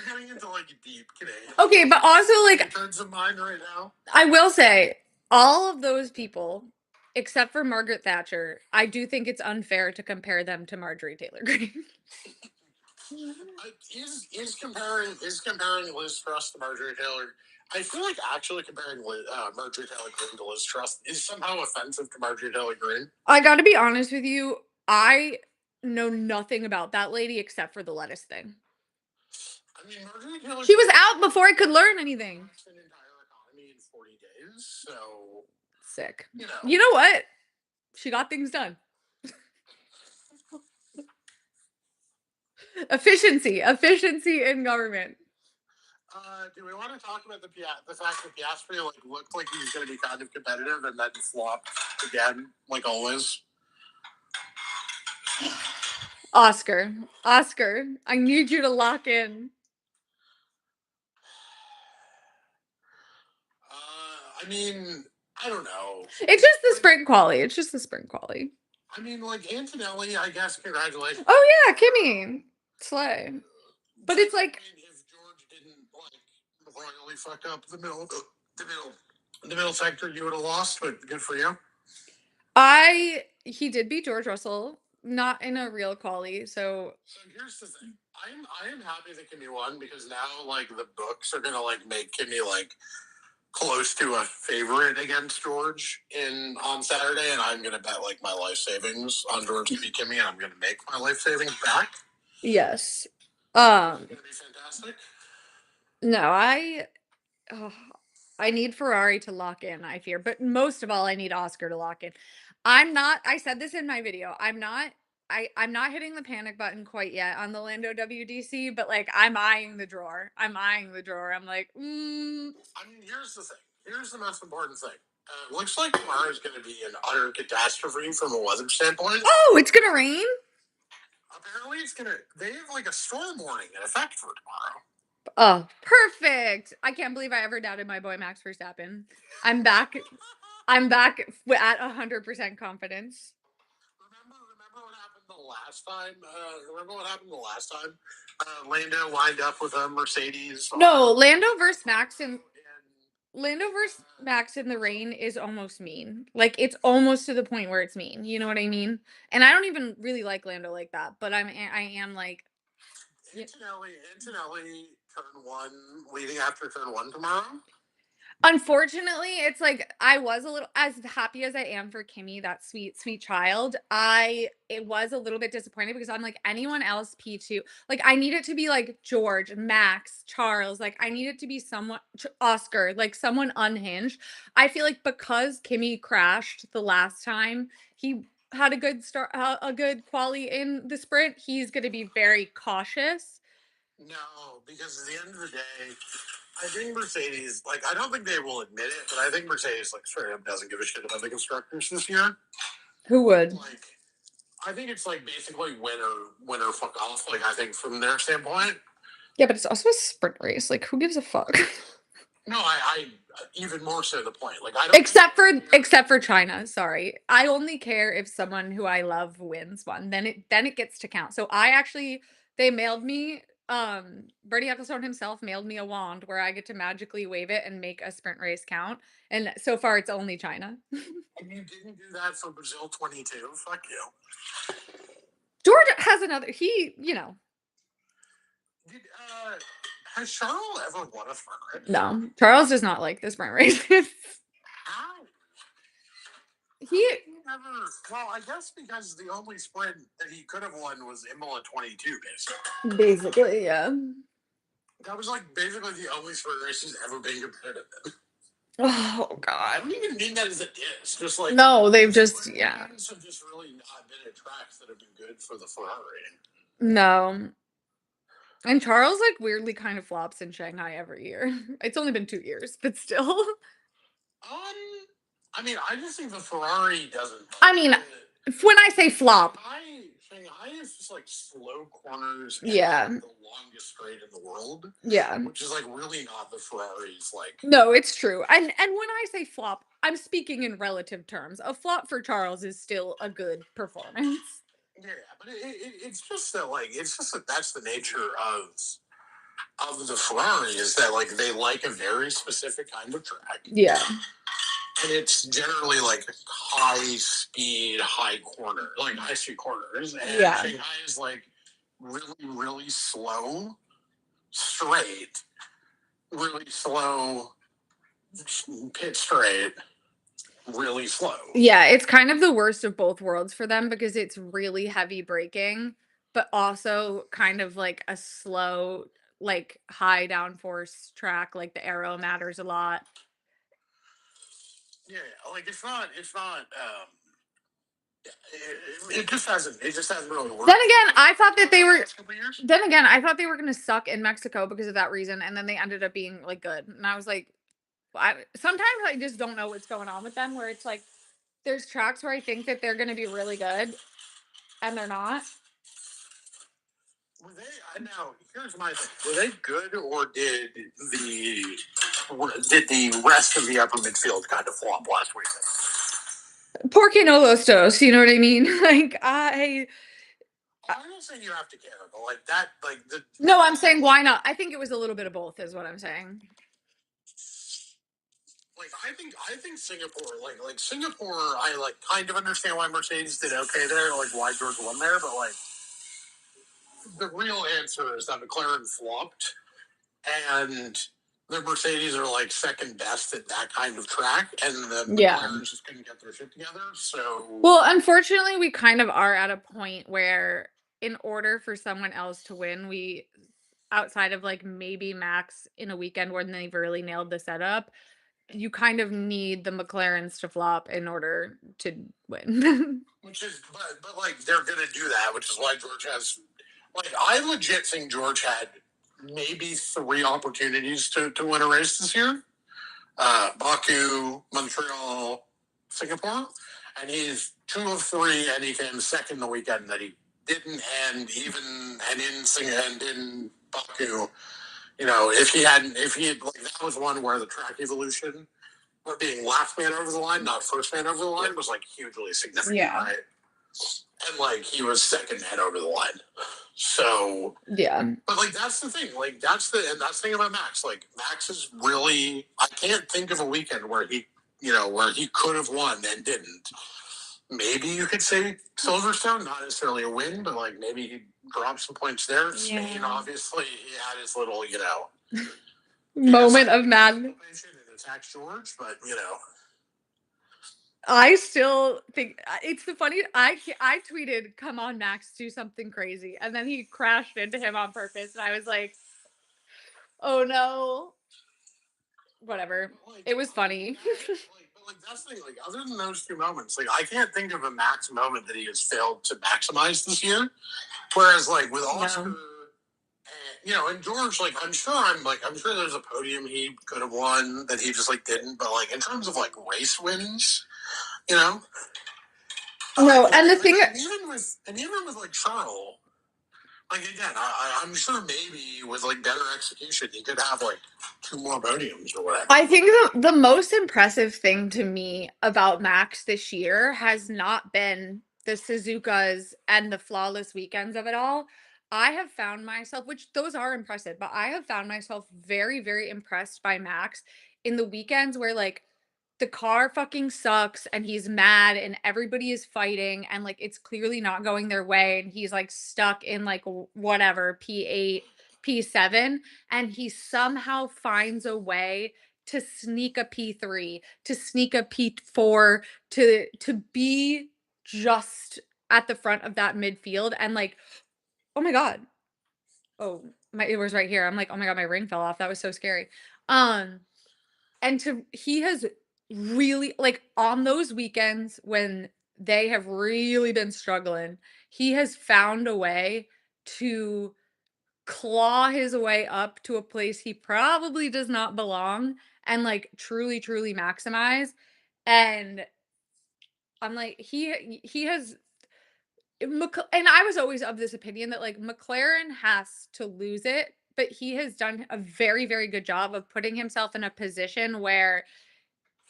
getting into, like, deep Canadian. Okay, but also, like, turns of mine right now. I will say, all of those people, except for Margaret Thatcher, I do think it's unfair to compare them to Marjorie Taylor Greene. Is comparing Liz Truss to Marjorie Taylor? I feel like actually comparing Marjorie Taylor Greene to Liz Truss is somehow offensive to Marjorie Taylor Greene. I got to be honest with you. I know nothing about that lady except for the lettuce thing. I mean, Marjorie Taylor. She was out before I could learn anything. An entire economy in 40 days, so sick. You know what? She got things done. Efficiency in government. Do we want to talk about the fact that Piastri looked like he was going to be kind of competitive and then flopped again, like always? Oscar, I need you to lock in. I mean, I don't know. It's just the sprint quali. I mean, like Antonelli, I guess. Congratulations. Oh yeah, Kimmy, slay. But it's like, if George didn't royally fuck up the middle sector, you would have lost. But good for you. He did beat George Russell, not in a real quali. So here's the thing. I am happy that Kimmy won because now the books are gonna make Kimmy close to a favorite against George on Saturday, and I'm gonna bet my life savings on George to beat Kimmy, and I'm gonna make my life savings back. Yes. It's gonna be fantastic. No, I need Ferrari to lock in, I fear, but most of all, I need Oscar to lock in. I said this in my video. I'm not hitting the panic button quite yet on the Lando WDC, but I'm eyeing the drawer. I'm like, I mean, here's the thing. Here's the most important thing. Looks like tomorrow is going to be an utter catastrophe from a weather standpoint. Oh, it's going to rain? Apparently, they have a storm warning in effect for tomorrow. Oh, perfect. I can't believe I ever doubted my boy Max Verstappen. I'm back. I'm back at 100% confidence. Remember what happened the last time? Remember what happened the last time? Lando lined up with a Mercedes. No, Lando versus Max in the rain is almost mean. Like it's almost to the point where it's mean. You know what I mean? And I don't even really like Lando like that, but I am like Antonelli, turn one, leading after turn one tomorrow. unfortunately, it's like I was a little as happy as I am for Kimmy, that sweet, sweet child. It was a little bit disappointed because I'm like anyone else P2. Like I need it to be like George, Max, Charles. Like I need it to be someone Oscar, like someone unhinged. I feel like because Kimmy crashed the last time, he had a good start, a good quali in the sprint. He's going to be very cautious. No, because at the end of the day, I think Mercedes, like, I don't think they will admit it, but I think Mercedes, like, straight up doesn't give a shit about the constructors this year. Who would? Like, I think it's, like, basically winner, fuck off, like, I think from their standpoint. Yeah, but it's also a sprint race. Like, who gives a fuck? No, I even more so the point. Like, I don't except for China. Sorry, I only care if someone who I love wins one. Then it gets to count. So they mailed me. Bertie Ecclestone himself mailed me a wand where I get to magically wave it and make a sprint race count. And so far, it's only China. And you didn't do that for Brazil 22. Fuck you. Georgia has another. Did, has Charles ever won a sprint race? No, Charles does not like the sprint races. How? He never. Well, I guess because the only sprint that he could have won was Imola 22, basically. Basically, yeah. That was like basically the only sprint race he's ever been competitive in. Oh God! I don't even mean that as a diss. Just like no, they've just have just really not been at tracks that have been good for the Ferrari. No. And Charles like weirdly kind of flops in Shanghai every year. It's only been 2 years, but still. I mean, I just think the Ferrari doesn't. I mean, when I say flop, Shanghai is just like slow corners. Yeah. And the longest straight in the world. Yeah. Which is like really not the Ferrari's like. No, it's true. And when I say flop, I'm speaking in relative terms. A flop for Charles is still a good performance. Yeah, but it's just that that's the nature of the Ferrari is that like they like a very specific kind of track. Yeah. And it's generally like high speed, high speed corners. And Yeah. Shanghai is like really, really slow, straight, really slow, pit straight, really slow. Yeah, it's kind of the worst of both worlds for them because it's really heavy braking, but also kind of like a slow, like high downforce track. Like the aero matters a lot. Yeah, like it's not it just hasn't really worked. Then again, I thought they were going to suck in Mexico because of that reason, and then they ended up being like good. And I was like, sometimes I just don't know what's going on with them. Where it's like there's tracks where I think that they're going to be really good, and they're not. Were they now? Here's my thing: were they good, or did the rest of the upper midfield kind of flop last weekend? Porque no los dos, you know what I mean? Like I'm not saying you have to care, but like that, like the. No, I'm saying why not? I think it was a little bit of both, is what I'm saying. Like I think Singapore, like Singapore, I like kind of understand why Mercedes did okay there, like why George won there, but like the real answer is that McLaren flopped, and the Mercedes are like second best at that kind of track, and the McLaren just couldn't get their shit together. So well, unfortunately, we kind of are at a point where, in order for someone else to win, we outside of like maybe Max in a weekend when they've really nailed the setup, you kind of need the McLarens to flop in order to win. Which is, but like they're gonna do that, which is why George has. Like I legit think George had maybe 3 opportunities to win a race this year: Baku, Montreal, Singapore, and he's 2 of 3, and he came second the weekend that he didn't, and in Baku, if he had like that was one where the track evolution, where being last man over the line, not first man over the line, was like hugely significant, right? And like he was second man over the line. So but like that's the thing. Like that's the thing about Max. Like Max is really I can't think of a weekend where he could have won and didn't. Maybe you could say Silverstone, not necessarily a win, but like maybe he dropped some points there. Spain, obviously, he had his little, moment of madness. And attacked George, but I still think it's the funny. I tweeted, "Come on, Max, do something crazy," and then he crashed into him on purpose, and I was like, "Oh no." Whatever. It was funny. But that's the thing. Like other than those two moments, like I can't think of a Max moment that he has failed to maximize this year. Whereas like with Oscar, and George, like I'm sure there's a podium he could have won that he just like didn't. But like in terms of like race wins, no. And the thing, even with like Charles, like again, I'm sure maybe with like better execution, he could have like 2 more podiums or whatever. I think the most impressive thing to me about Max this year has not been the Suzukas and the flawless weekends of it all. I have found myself, which those are impressive, but I have found myself very, very impressed by Max in the weekends where like the car fucking sucks and he's mad and everybody is fighting and like it's clearly not going their way and he's like stuck in like whatever P8 P7 and he somehow finds a way to sneak a P3 to sneak a P4 to be just at the front of that midfield and like oh my god, it was right here. I'm like, oh my god, my ring fell off, that was so scary. And he has really like on those weekends when they have really been struggling, he has found a way to claw his way up to a place he probably does not belong and like truly, truly maximize. And I'm like, he has and I was always of this opinion that like McLaren has to lose it, but he has done a very, very good job of putting himself in a position where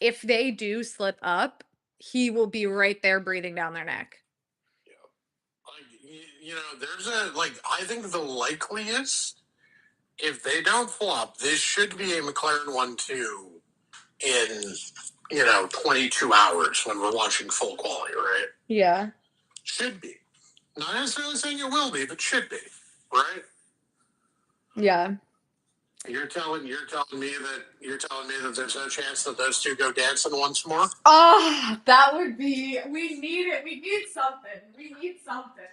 if they do slip up, he will be right there breathing down their neck. There's I think the likeliest, if they don't flop, this should be a McLaren 1-2 in, 22 hours when we're watching full quality, right? Yeah. Should be. Not necessarily saying it will be, but should be, right? Yeah. You're telling me that there's no chance that those two go dancing once more? Oh, that would be. We need it. We need something. We need something.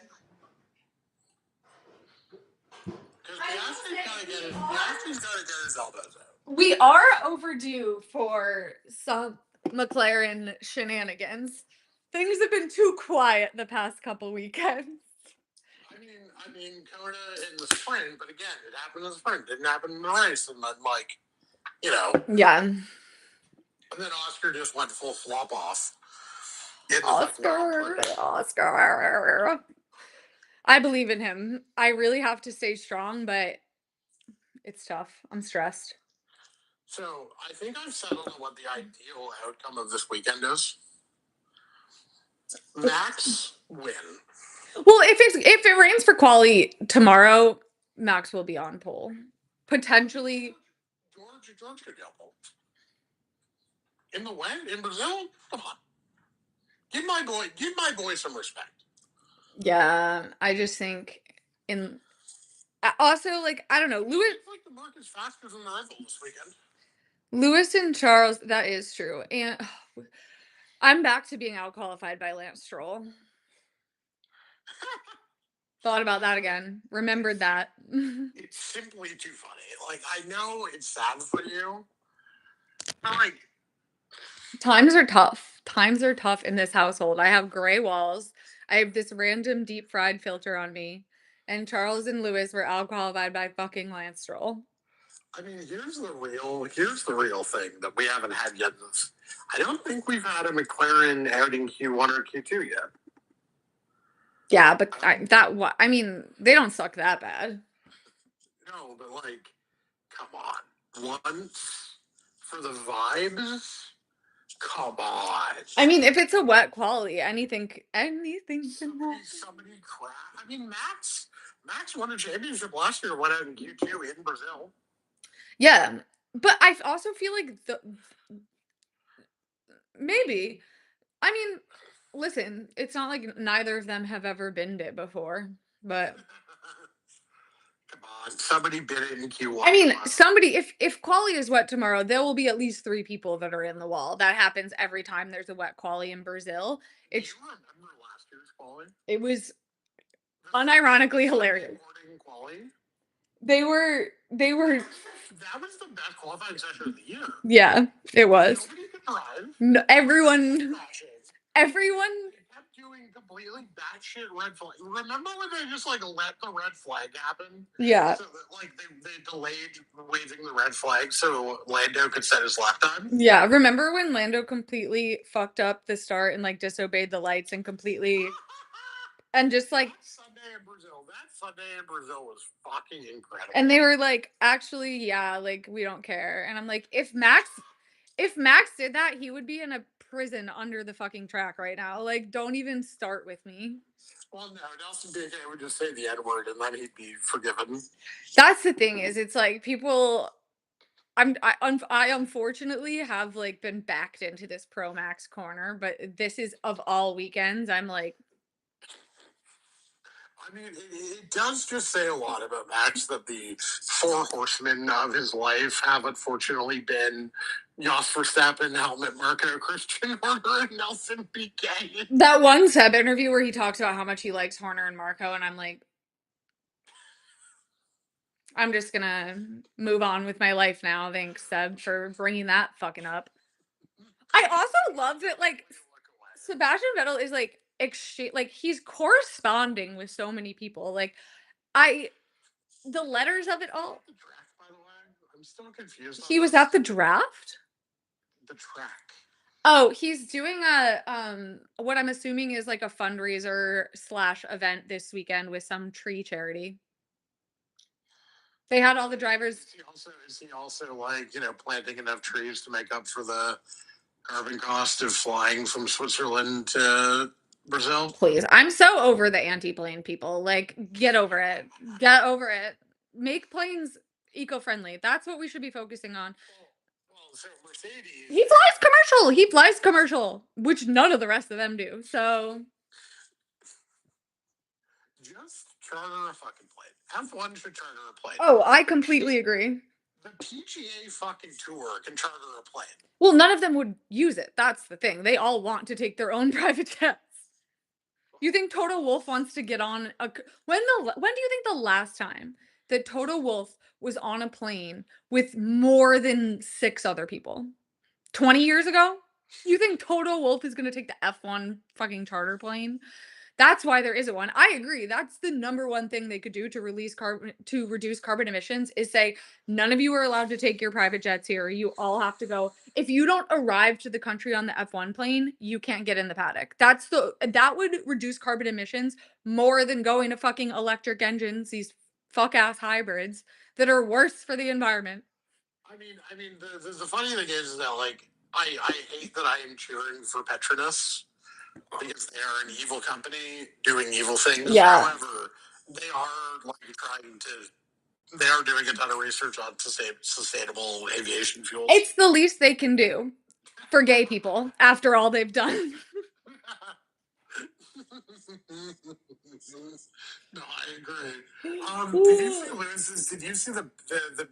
Because Piastri's got to get his elbows out. We are overdue for some McLaren shenanigans. Things have been too quiet the past couple weekends. I mean, Coda in the sprint, but again, it happened in the sprint. Didn't happen in the race, and then Yeah. And then Oscar just went full flop off. Oscar. I believe in him. I really have to stay strong, but it's tough. I'm stressed. So I think I've settled on what the ideal outcome of this weekend is. Max win. Well, if it rains for quali tomorrow, Max will be on pole. Potentially. George could help. In the win in Brazil? Come on. Give my boy some respect. Yeah, I just think also like I don't know, Lewis. Like the market's faster than the rental this weekend. Lewis and Charles, that is true, and I'm back to being out qualified by Lance Stroll. Thought about that again. Remembered that. It's simply too funny. Like I know it's sad for you. Like times are tough. Times are tough in this household. I have gray walls. I have this random deep fried filter on me. And Charles and Lewis were out qualified by fucking Lance Stroll. I mean, here's the real thing that we haven't had yet. I don't think we've had a McLaren out in Q1 or Q2 yet. Yeah, but I mean, they don't suck that bad. No, but Come on. Once for the vibes? Come on. I mean, if it's a wet quality, anything can happen. Somebody crap. I mean, Max won a championship last year, went out in Q2 in Brazil. Yeah, but I also feel like maybe. I mean, listen, it's not like neither of them have ever been it before, but Come on, somebody bid it in Q1. I mean, somebody if quali is wet tomorrow, there will be at least 3 people that are in the wall. That happens every time there's a wet quali in Brazil. Do It's you remember last year's quali? it was unironically hilarious. Quali? They were That was the best qualifying session of the year. yeah, it was. Nobody could drive. No, everyone Crashes. everyone They kept doing completely batshit red flag. Remember when they just like let the red flag happen? yeah. So that, like they delayed waving the red flag so Lando could set his lap time. Yeah, remember when Lando completely fucked up the start and like disobeyed the lights and completely and just like That Sunday in Brazil was fucking incredible. and they were like, actually, yeah, like we don't care. And I'm like, if Max did that, he would be in a prison under the fucking track right now. Like, don't even start with me. Well, no, Nelson Piquet would just say the N word and then he'd be forgiven. That's the thing is, it's like people. I unfortunately have like been backed into this Pro Max corner, but this is of all weekends. I'm like, I mean, it does just say a lot about Max that the four horsemen of his life have unfortunately been Jos Verstappen, Helmut Marko, Christian Horner, and Nelson Piquet. that one Seb interview where he talks about how much he likes Horner and Marco, and I'm like, I'm just gonna move on with my life now. Thanks, Seb, for bringing that fucking up. I also love that, like, Sebastian Vettel is like exchange, like he's corresponding with so many people. Like, I, the letters of it all. The track, by the way, I'm still confused. He was at the draft. The track. Oh, he's doing a what I'm assuming is like a fundraiser slash event this weekend with some tree charity. They had all the drivers. Is he also like planting enough trees to make up for the carbon cost of flying from Switzerland to Brazil? Please, I'm so over the anti-plane people. Like, get over it. Get over it. Make planes eco-friendly. That's what we should be focusing on. Well, so Mercedes. He flies commercial. He flies commercial, which none of the rest of them do. So just charter a fucking plane. F1 should charter a plane. oh, I completely agree. The PGA fucking tour can charter a plane. Well, none of them would use it. That's the thing. They all want to take their own private jets. You think Toto Wolff wants to get on a when do you think the last time that Toto Wolff was on a plane with more than 6 other people? 20 years ago? You think Toto Wolff is going to take the F1 fucking charter plane? That's why there isn't one. I agree. That's the number one thing they could do to reduce carbon emissions is say none of you are allowed to take your private jets here. You all have to go. If you don't arrive to the country on the F1 plane, you can't get in the paddock. That would reduce carbon emissions more than going to fucking electric engines, these fuck ass hybrids that are worse for the environment. I mean, the funny thing is that like I hate that I am cheering for Petronas because they are an evil company doing evil things. Yeah. However, they are like trying to. They are doing a ton of research on sustainable aviation fuels. It's the least they can do for gay people after all they've done. No, I agree. Did you see Lewis's? Did you see the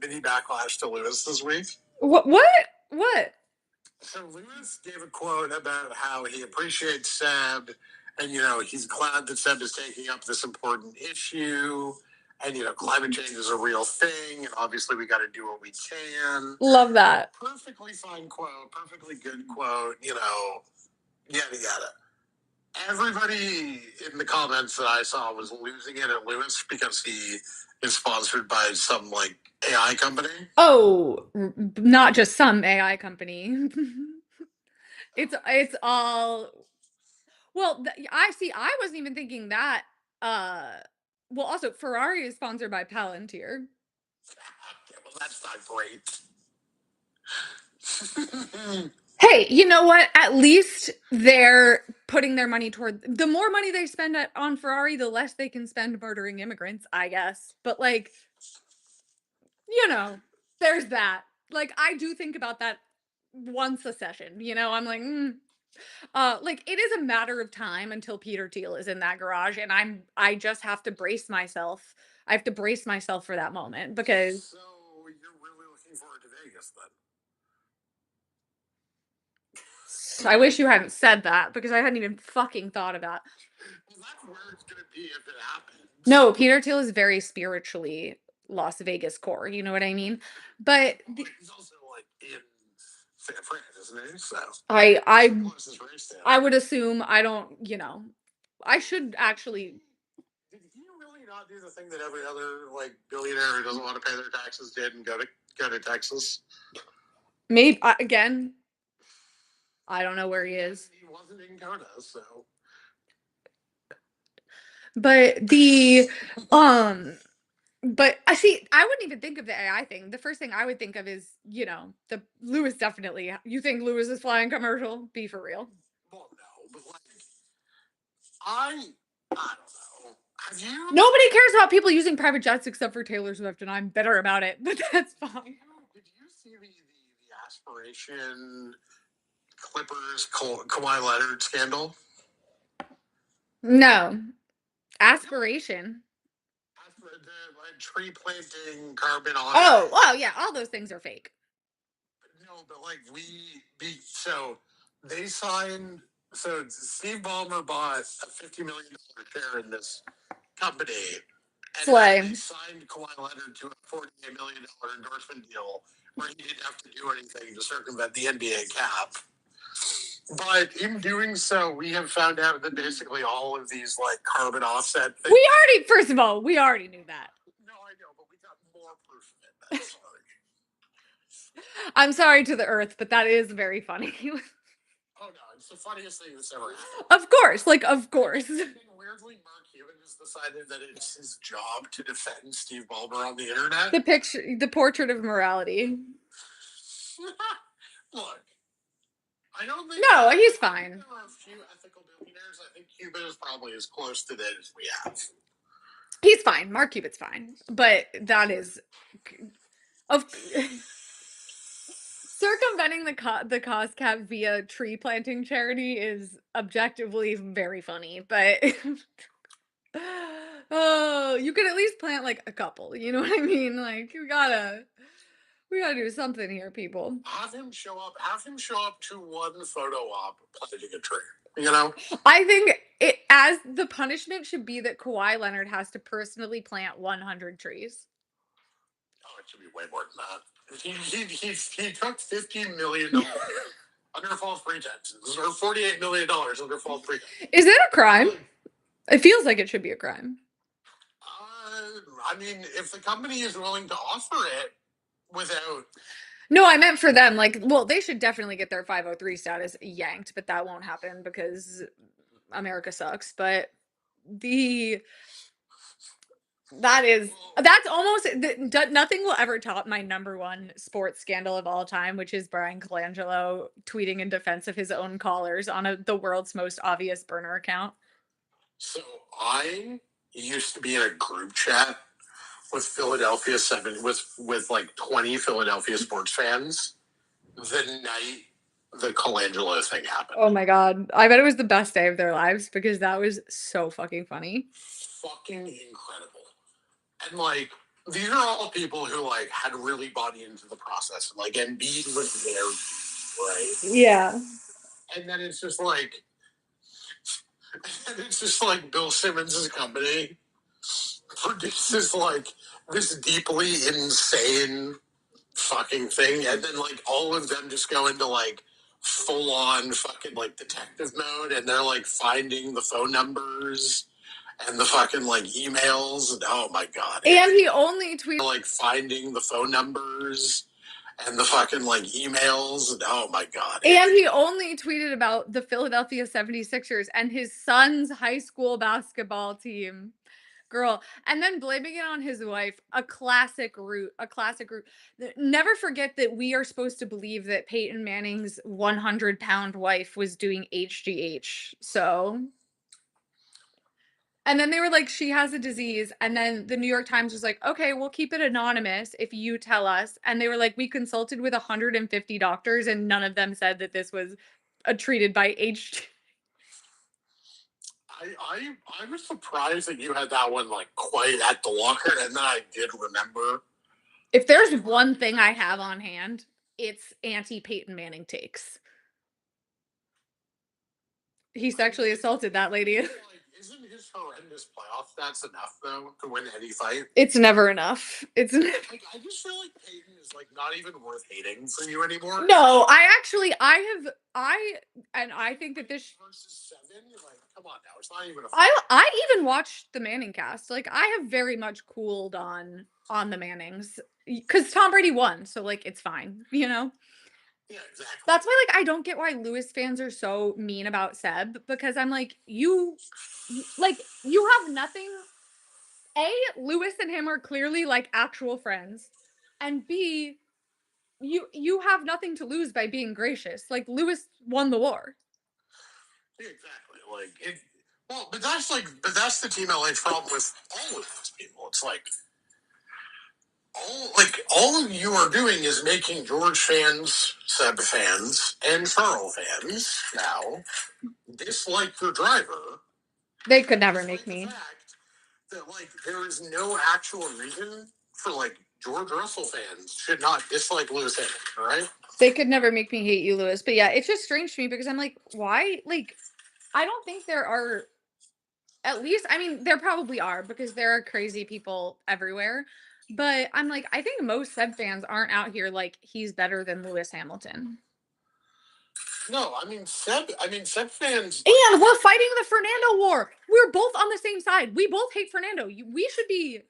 mini backlash to Lewis this week? What? So Lewis gave a quote about how he appreciates Seb, and he's glad that Seb is taking up this important issue, and climate change is a real thing, and obviously we got to do what we can. Love that. Perfectly fine quote, perfectly good quote. Yada yada. Everybody in the comments that I saw was losing it at Lewis because he is sponsored by some like AI company. Oh, not just some AI company. It's all. Well, I see. I wasn't even thinking that. Well, also Ferrari is sponsored by Palantir. Well, that's not great. Hey, you know what? At least they're putting their money toward the more money they spend on Ferrari, the less they can spend murdering immigrants, I guess. But like, there's that. Like I do think about that once a session, I'm like, like it is a matter of time until Peter Thiel is in that garage and I just have to brace myself. I have to brace myself for that moment because So you're really looking forward to Vegas then? I wish you hadn't said that because I hadn't even fucking thought about. Well, that's where it's gonna be if it happens. No, Peter Thiel is very spiritually Las Vegas core. You know what I mean? But he's also like in San Fran, isn't he? So I closest race to him. I would assume I don't. I should actually. Did he really not do the thing that every other like billionaire who doesn't want to pay their taxes did and go to Texas? Maybe again. I don't know where he is. He wasn't in Kona, so. But but I see. I wouldn't even think of the AI thing. The first thing I would think of is, the Lewis definitely. You think Lewis is flying commercial? Be for real. Well, no, but like, I don't know. Have you? Nobody cares about people using private jets except for Taylor Swift, and I'm bitter about it. But that's fine. Did you see the aspiration Clippers Kawhi Leonard scandal? No aspiration. The tree planting, carbon off. Oh, yeah, all those things are fake. No, but like so they signed. So Steve Ballmer bought a $50 million share in this company, and Slay. they signed Kawhi Leonard to a $48 million endorsement deal where he didn't have to do anything to circumvent the NBA cap. But in doing so, we have found out that basically all of these like carbon offset things. First of all, we already knew that. No, I know, but we got more proof of it. That's sorry. I'm sorry to the earth, but that is very funny. Oh no, it's the funniest thing that's ever happened. Of course, of course. And weirdly, Mark Cuban has decided that it's his job to defend Steve Ballmer on the internet. The portrait of morality. Look, I don't think. No, he's fine. There are a few ethical billionaires. I think Cuban is probably as close to that as we have. He's fine. Mark Cuban's fine, but that is of. Circumventing the cost cap via tree planting charity is objectively very funny, but oh, you could at least plant like a couple. You know what I mean? Like we gotta do something here, people. Have him show up to one photo op planting a tree. I think as the punishment should be that Kawhi Leonard has to personally plant 100 trees. Oh, it should be way more than that. He took $15 million under false pretenses, or $48 million under false pretenses. Is it a crime? It feels like it should be a crime. I mean, if the company is willing to offer it without. No, I meant for them. Like, well, they should definitely get their 503 status yanked, but that won't happen because America sucks. But that's almost nothing will ever top my number one sports scandal of all time, which is Brian Colangelo tweeting in defense of his own callers on the world's most obvious burner account. So I used to be in a group chat with Philadelphia 7 with like 20 Philadelphia sports fans the night the Colangelo thing happened. Oh my god. I bet it was the best day of their lives because that was so fucking funny. Fucking incredible. And like these are all people who like had really bought into the process. Like Embiid was there, right? Yeah. And then it's just like Bill Simmons' company produces like this deeply insane fucking thing, and then like all of them just go into like full on fucking like detective mode, and they're like finding the phone numbers and the fucking like emails, and oh my god! And he only tweeted like finding the phone numbers and the fucking like emails, and oh my god! And he only tweeted about the Philadelphia 76ers and his son's high school basketball team. Girl, and then blaming it on his wife, a classic route, a classic route. Never forget that we are supposed to believe that Peyton Manning's 100-pound wife was doing HGH. So, and then they were like, she has a disease. And then the New York Times was like, okay, we'll keep it anonymous if you tell us. And they were like, we consulted with 150 doctors, and none of them said that this was treated by HGH. I was surprised that you had that one like quite at the locker, and then I did remember. If there's one thing I have on hand, it's anti Peyton Manning takes. He sexually assaulted that lady. Isn't his horrendous playoff stats enough though to win any fight? It's never enough. It's like I just feel like Peyton is like not even worth hating for you anymore. No, I think that this versus 7, like come on now, it's not even a I even watched the Manning cast. Like I have very much cooled on the Mannings because Tom Brady won, so like it's fine, you know. Yeah, exactly. That's why like I don't get why Lewis fans are so mean about Seb because I'm like you have nothing. A, Lewis and him are clearly like actual friends, and B, you have nothing to lose by being gracious. Like Lewis won the war. Yeah, exactly. Like it. Well, but that's the Team LA problem with all of those people. It's like all you are doing is making George fans, Seb fans, and Charles fans now dislike your driver. They could never make me. That like there is no actual reason for like George Russell fans should not dislike Lewis Hamilton, right? They could never make me hate you, Lewis. But yeah, it's just strange to me because I'm like, why? Like, I don't think there are. At least, I mean, there probably are because there are crazy people everywhere. But I'm like, I think most Seb fans aren't out here like he's better than Lewis Hamilton. No, I mean Seb fans. And we're fighting the Fernando war. We're both on the same side. We both hate Fernando. We should be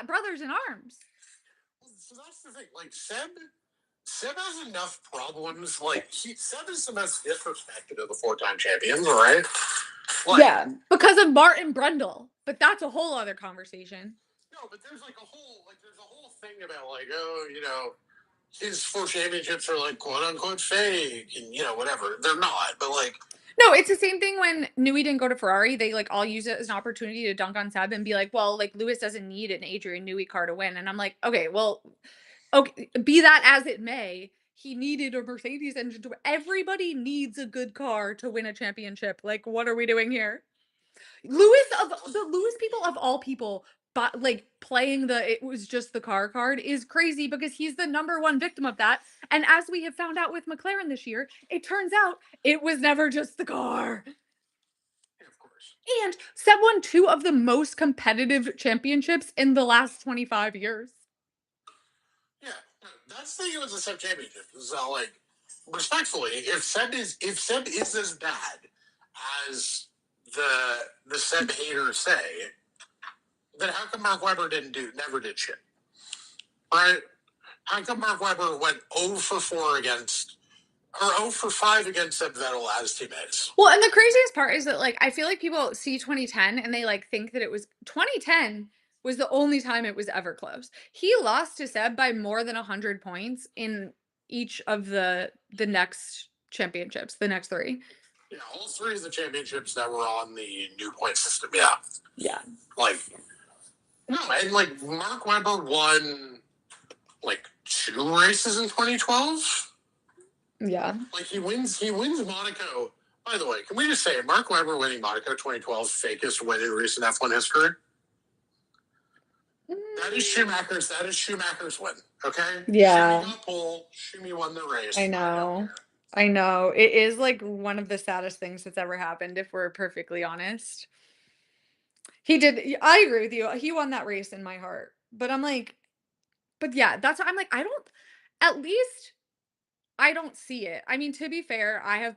brothers in arms. So that's the thing. Like Seb has enough problems. Like Seb is the most disrespected of the 4-time champions, right? Like, yeah, because of Martin Brundle. But that's a whole other conversation. No, but there's a whole thing about like, oh, his 4 championships are like quote unquote fake and whatever. They're not, but like no, it's the same thing when Newey didn't go to Ferrari. They like all use it as an opportunity to dunk on Seb and be like, well, like Lewis doesn't need an Adrian Newey car to win. And I'm like, okay, well, okay, be that as it may, he needed a Mercedes engine to everybody needs a good car to win a championship. Like, what are we doing here? The Lewis people of all people, but like playing it was just the car card is crazy because he's the number one victim of that. And as we have found out with McLaren this year, it turns out it was never just the car. Of course. And Seb won 2 of the most competitive championships in the last 25 years. Yeah, that's the thing with the Seb championship. So like, respectfully, if Seb is as bad as the Seb haters say, then how come Mark Webber never did shit? Right? How come Mark Webber went 0 for 4 against or 0 for 5 against Seb Vettel as teammates? Well, and the craziest part is that like I feel like people see 2010 and they like think that it was 2010 was the only time it was ever close. He lost to Seb by more than 100 points in each of the next championships, the next 3. Yeah, all 3 of the championships that were on the new point system. Yeah. Yeah. Like, no, and like Mark Webber won like 2 races in 2012. Yeah. Like he wins Monaco. By the way, can we just say Mark Webber winning Monaco 2012 fakest win in recent F1 history? That is Schumacher's win. Okay. Yeah. Schumi got pole. Schumi won the race. I know. It is like one of the saddest things that's ever happened, if we're perfectly honest. He did. I agree with you. He won that race in my heart. But I'm like, but yeah, that's what I'm like, at least I don't see it. I mean, to be fair, I've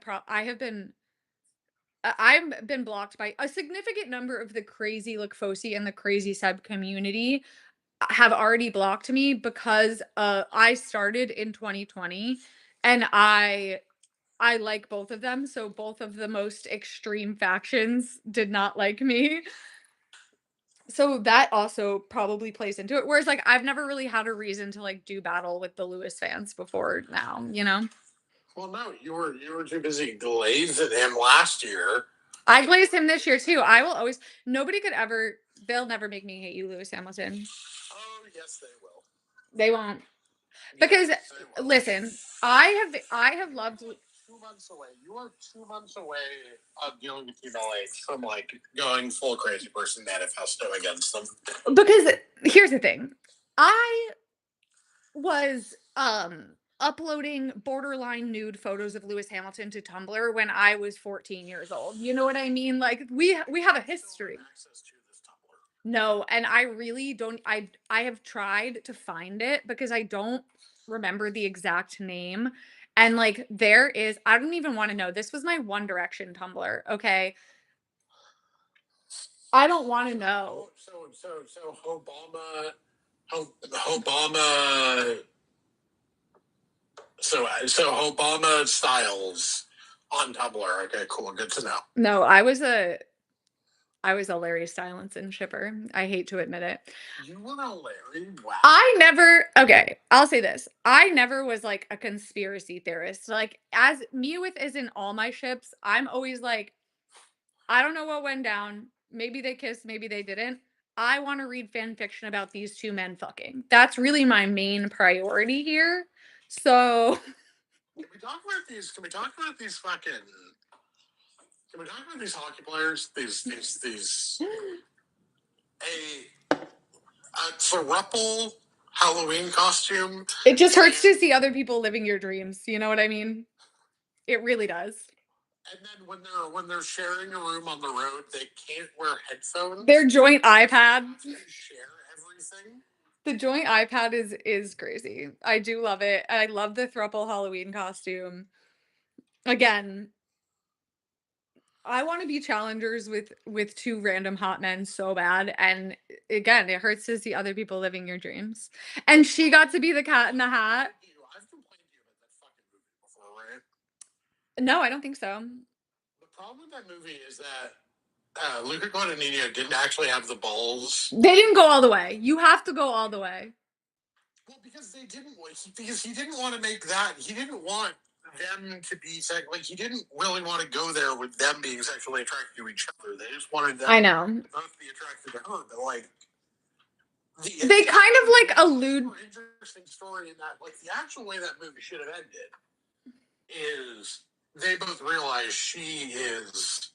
been blocked by a significant number of the crazy Lacfosi and the crazy Seb community have already blocked me because I started in 2020 and I like both of them, so both of the most extreme factions did not like me. So that also probably plays into it. Whereas like I've never really had a reason to like do battle with the Lewis fans before now, you know? Well, no, you were too busy glazing him last year. I glazed him this year too. I will always nobody could ever they'll never make me hate you, Lewis Hamilton. Oh, yes, they will. They won't. Because Yes, they will. listen, I have loved 2 months away. You are 2 months away of dealing with female age from like going full crazy person manifesto against them. because here's the thing. I was uploading borderline nude photos of Lewis Hamilton to Tumblr when I was 14 years old. You know what I mean? Like we have a history. Access to this Tumblr. No, and I really don't I have tried to find it because I don't remember the exact name. And like there is I don't even want to know. This was my One Direction Tumblr, okay? I don't want to know. So Obama. So Obama Styles on Tumblr. Okay, cool, good to know. No, I was a Larry Stylinson shipper. I hate to admit it. You were a Larry? Wow. I never okay, I'll say this. I never was like a conspiracy theorist. Like as me with is in all my ships, I'm always like, I don't know what went down. Maybe they kissed, maybe they didn't. I want to read fan fiction about these two men fucking. That's really my main priority here. So Can we talk about these? Can we talk about these fucking? Can we talk about these hockey players? These a thruple Halloween costume. it just hurts to see other people living your dreams. You know what I mean? It really does. And then when they're sharing a room on the road, they can't wear headphones. Their joint iPad. They share everything. The joint iPad is crazy. I do love it. I love the thruple Halloween costume. Again, I want to be challengers with two random hot men so bad, and again, it hurts to see other people living your dreams. And she got to be the cat in the hat. I've complained to you about that fucking movie before, right? No, I don't think so. The problem with that movie is that Luca Guadagnino didn't actually have the balls. They didn't go all the way. You have to go all the way. Well, because he didn't want to make that. He didn't want them to be like he didn't really want to go there with them being sexually attracted to each other. They just wanted them I know. to both be attracted to her. But like they kind of like allude. Interesting story in that like the actual way that movie should have ended is they both realize she is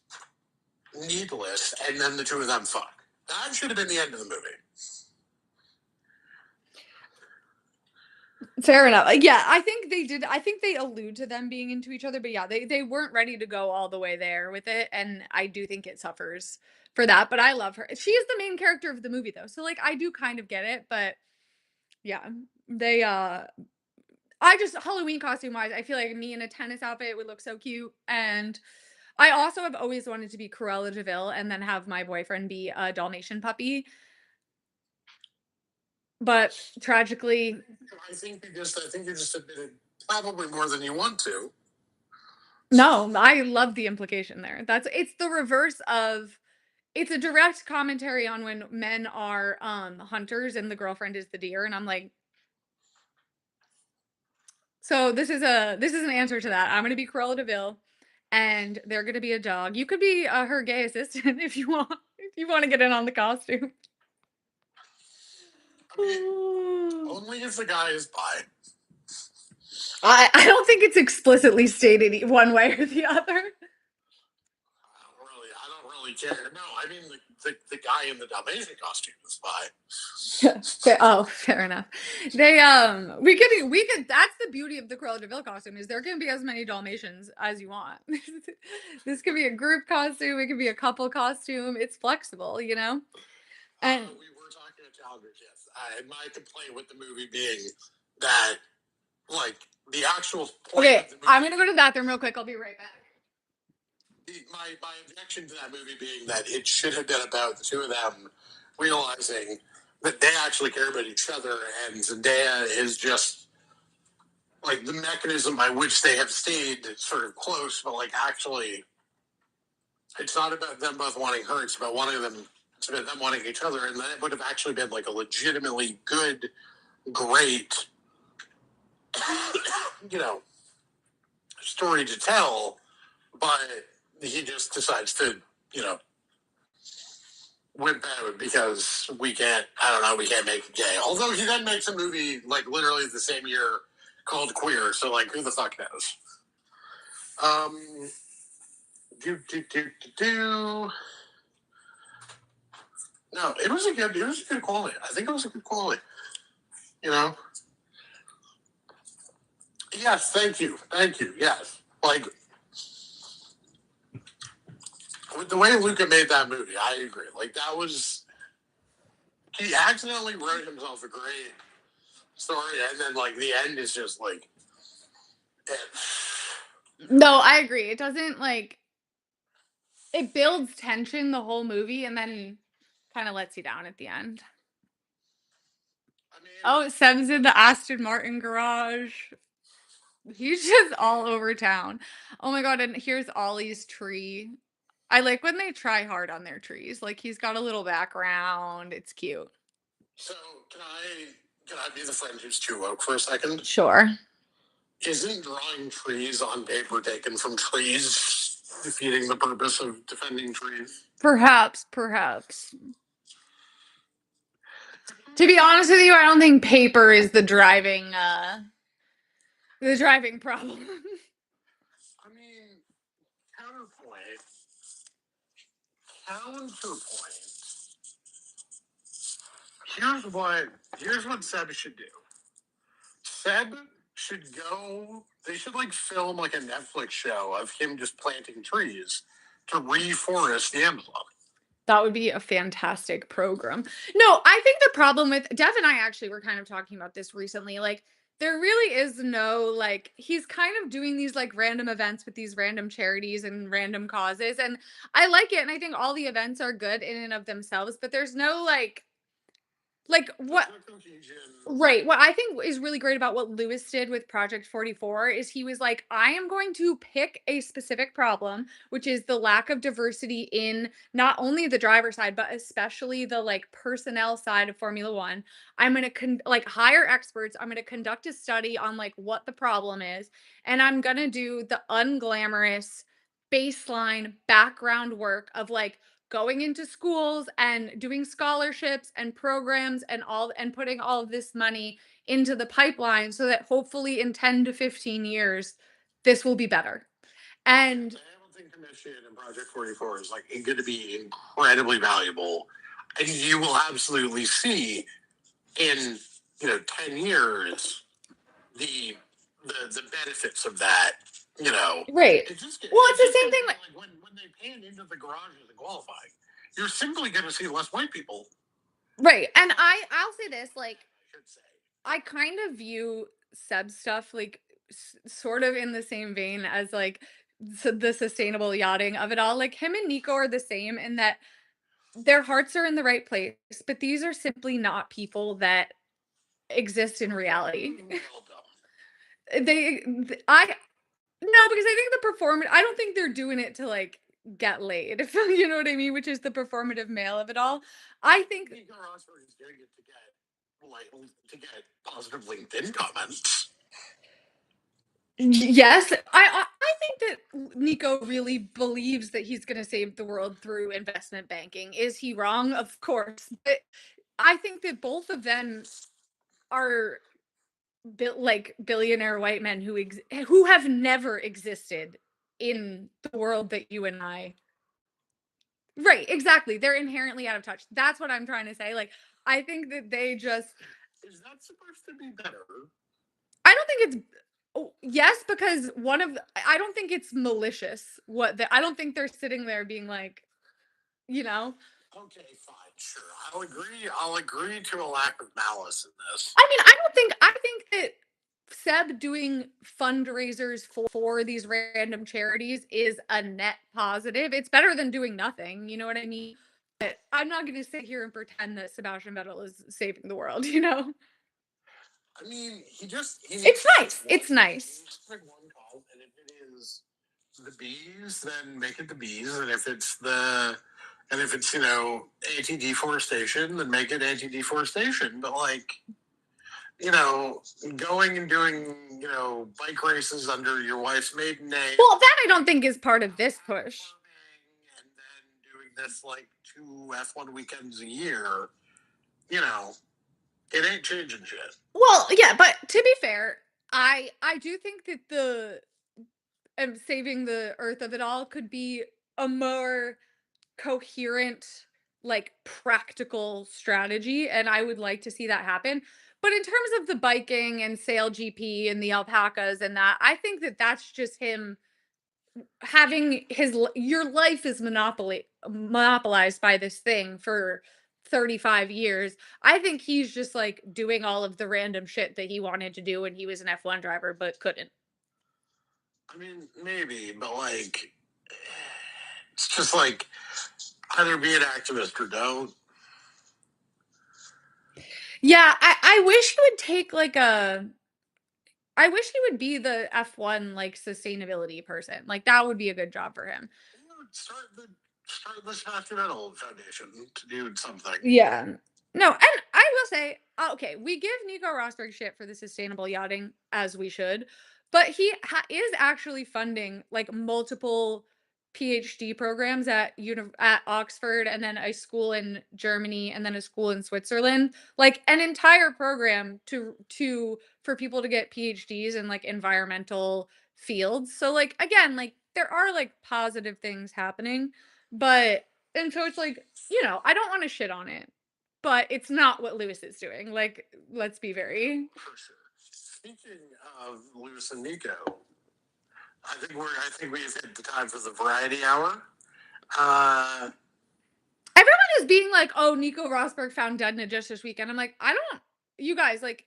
needless, and then the two of them fuck. That should have been the end of the movie. Fair enough. Yeah, I think they did. I think they allude to them being into each other, but yeah, they weren't ready to go all the way there with it, and I do think it suffers for that. But I love her. She is the main character of the movie, though, so like I do kind of get it. But yeah, they I just Halloween costume wise, I feel like me in a tennis outfit would look so cute, and I also have always wanted to be Cruella de Vil and then have my boyfriend be a Dalmatian puppy. But tragically, I think you just admitted probably more than you want to. no, I love the implication there. It's the reverse of it's a direct commentary on when men are hunters and the girlfriend is the deer, and I'm like, so this is an answer to that. I'm gonna be Cruella de Vil, and they're gonna be a dog. You could be her gay assistant if you want to get in on the costume. I mean, only if the guy is bi. I don't think it's explicitly stated one way or the other. I don't really care. No, I mean the guy in the Dalmatian costume is bi. Oh, fair enough. They we could that's the beauty of the Cruella de Vil costume is there can be as many Dalmatians as you want. This could be a group costume, it could be a couple costume. It's flexible, you know? And we were talking to Calgary, yes. My complaint with the movie being that like the actual point okay, of the movie, I'm gonna go to the bathroom real quick. I'll be right back. My objection to that movie being that it should have been about the two of them realizing that they actually care about each other, and Zendaya is just like the mechanism by which they have stayed sort of close, but like actually, it's not about them both wanting her; it's about one of them them wanting each other, and then it would have actually been like a legitimately good, great, you know, story to tell. But he just decides to, you know, whip out because we can't. I don't know. We can't make it gay. Although he then makes a movie like literally the same year called Queer. So like, who the fuck knows? Um, do. No, it was a good quality. I think it was a good quality. You know. Yes, thank you. Yes, like with the way Luca made that movie, I agree. Like that was he accidentally wrote himself a great story, and then like the end is just like. Eh. No, I agree. It doesn't like it builds tension the whole movie and then kind of lets you down at the end. I mean, Oh, Sam's in the Aston Martin garage. He's just all over town. Oh my god, and here's Ollie's tree. I like when they try hard on their trees. Like he's got a little background. It's cute. so can I be the friend who's too woke for a second? Sure. Isn't drawing trees on paper taken from trees defeating the purpose of defending trees? Perhaps, perhaps. To be honest with you, I don't think paper is the driving problem. I mean, counterpoint. Counterpoint. Here's what here's what Seb should do. Seb should go. They should like film like a Netflix show of him just planting trees to reforest the Amazon. That would be a fantastic program. No, I think the problem with Dev and I actually were kind of talking about this recently. Like, there really is no like he's kind of doing these like random events with these random charities and random causes. And I like it. And I think all the events are good in and of themselves, but there's no like what right. What I think is really great about what Lewis did with Project 44 is he was like, I am going to pick a specific problem, which is the lack of diversity in not only the driver side, but especially the like personnel side of Formula One. I'm going to like hire experts. I'm going to conduct a study on like what the problem is. And I'm going to do the unglamorous baseline background work of like going into schools and doing scholarships and programs and all and putting all of this money into the pipeline so that hopefully in 10 to 15 years this will be better. And The Hamilton Commission and Project 44 is like going to be incredibly valuable, and you will absolutely see in 10 years the the benefits of that. right. It's just Well, it's it's the just same gonna thing be like like when they pan into the garages and qualifying, you're simply going to see less white people. right. And I'll say this like I should say. I kind of view Seb stuff like sort of in the same vein as like the sustainable yachting of it all. Like him and Nico are the same in that their hearts are in the right place, but these are simply not people that exist in reality. I no, because I think the I don't think they're doing it to like get laid, if you know what I mean, which is the performative male of it all. I think Nico Rosberg is doing it to get positive LinkedIn comments. yes, I think that Nico really believes that he's going to save the world through investment banking. Is he wrong? Of course, but I think that both of them are like billionaire white men who have never existed in the world that you and I. Right, exactly. They're inherently out of touch. That's what I'm trying to say. Like, I think that they just. Is that supposed to be better? I don't think it's. Oh, yes, because I don't think it's malicious. I don't think they're sitting there being like, you know. Okay, fine, sure. I'll agree to a lack of malice in this. I mean, I don't think. I think that Seb doing fundraisers for these random charities is a net positive. It's better than doing nothing. You know what I mean? But I'm not going to sit here and pretend that Sebastian Vettel is saving the world. You know. I mean, he It's needs to pick nice. one. It's He nice. needs to pick one call, and if it is the bees, then make it the bees, and if it's anti-deforestation, then make it anti-deforestation. But like, going and doing bike races under your wife's maiden name. Well, that I don't think is part of this push. And then doing this like 2 F1 weekends a year, it ain't changing shit. Well, yeah, but to be fair, I do think that the saving the earth of it all could be a more coherent, like practical strategy, and I would like to see that happen. But in terms of the biking and sail GP and the alpacas and that, I think that that's just him having your life is monopolized by this thing for 35 years. I think he's just like doing all of the random shit that he wanted to do when he was an F1 driver but couldn't. I mean, maybe, but like, it's just like either be an activist or don't. Yeah, I wish he would take like a I wish he would be the F1 like sustainability person. Like that would be a good job for him. Start the Continental Foundation to do something. Yeah. No, and I will say, okay, we give Nico Rosberg shit for the sustainable yachting as we should, but he is actually funding like multiple PhD programs at Oxford, and then a school in Germany, and then a school in Switzerland, like an entire program to for people to get PhDs in like environmental fields. So like again, like there are like positive things happening, but and so it's like, I don't want to shit on it, but it's not what Lewis is doing. Like, let's be very. For sure. Speaking of Lewis and Nico, I think we've hit the time for the variety hour. Everyone is being like, "Oh, Nico Rosberg found dead in a ditch this weekend." I'm like, I don't. You guys like.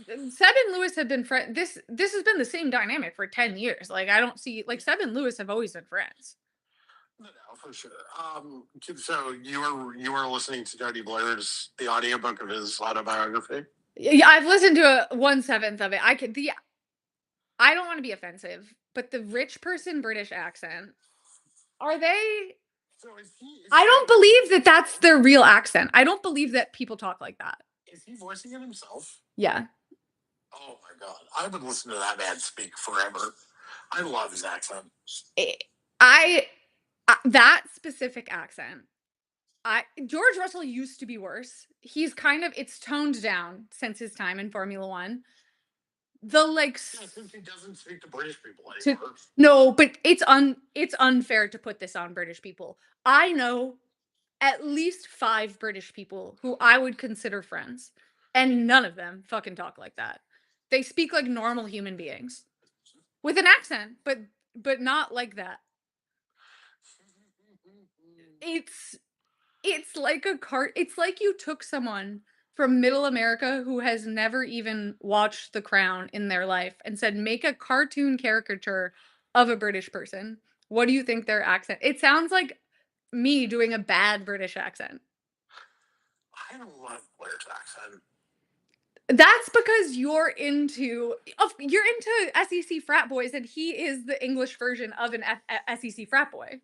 Seb and Lewis have been friends. This has been the same dynamic for 10 years. Like I don't see like Seb and Lewis have always been friends. No, for sure. So you were listening to Tony Blair's the audiobook of his autobiography. Yeah, I've listened to 1/7 of it. I don't want to be offensive, but the rich person British accent, are they? So I don't believe that that's their real accent. I don't believe that people talk like that. Is he voicing it himself? Yeah. Oh my god, I would listen to that man speak forever. I love his accent. I that specific accent. George Russell used to be worse. He's kind of it's toned down since his time in Formula 1. The like since he doesn't speak to British people anymore. No, but it's unfair to put this on British people. I know at least 5 British people who I would consider friends, and none of them fucking talk like that. They speak like normal human beings with an accent, but not like that. It's like it's like you took someone from middle America who has never even watched The Crown in their life and said, "Make a cartoon caricature of a British person." What do you think their accent? It sounds like me doing a bad British accent. I don't love Blair's accent. That's because you're into SEC frat boys, and he is the English version of an SEC frat boy.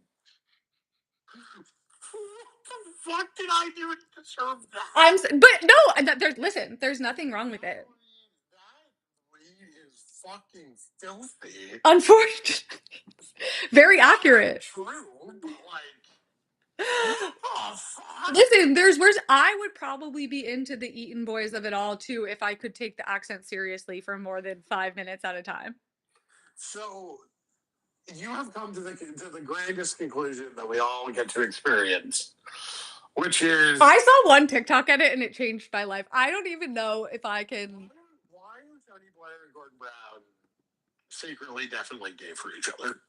What the fuck did I do to deserve that? But no, there's nothing wrong with it. That read is fucking filthy. Unfortunately, very accurate. True, but like, oh, listen, there's worse. I would probably be into the Eaton Boys of it all too if I could take the accent seriously for more than 5 minutes at a time. So you have come to the greatest conclusion that we all get to experience, which is I saw one TikTok edit and it changed my life. I don't even know if I can. Why are Tony Blair and Gordon Brown secretly, definitely gay for each other?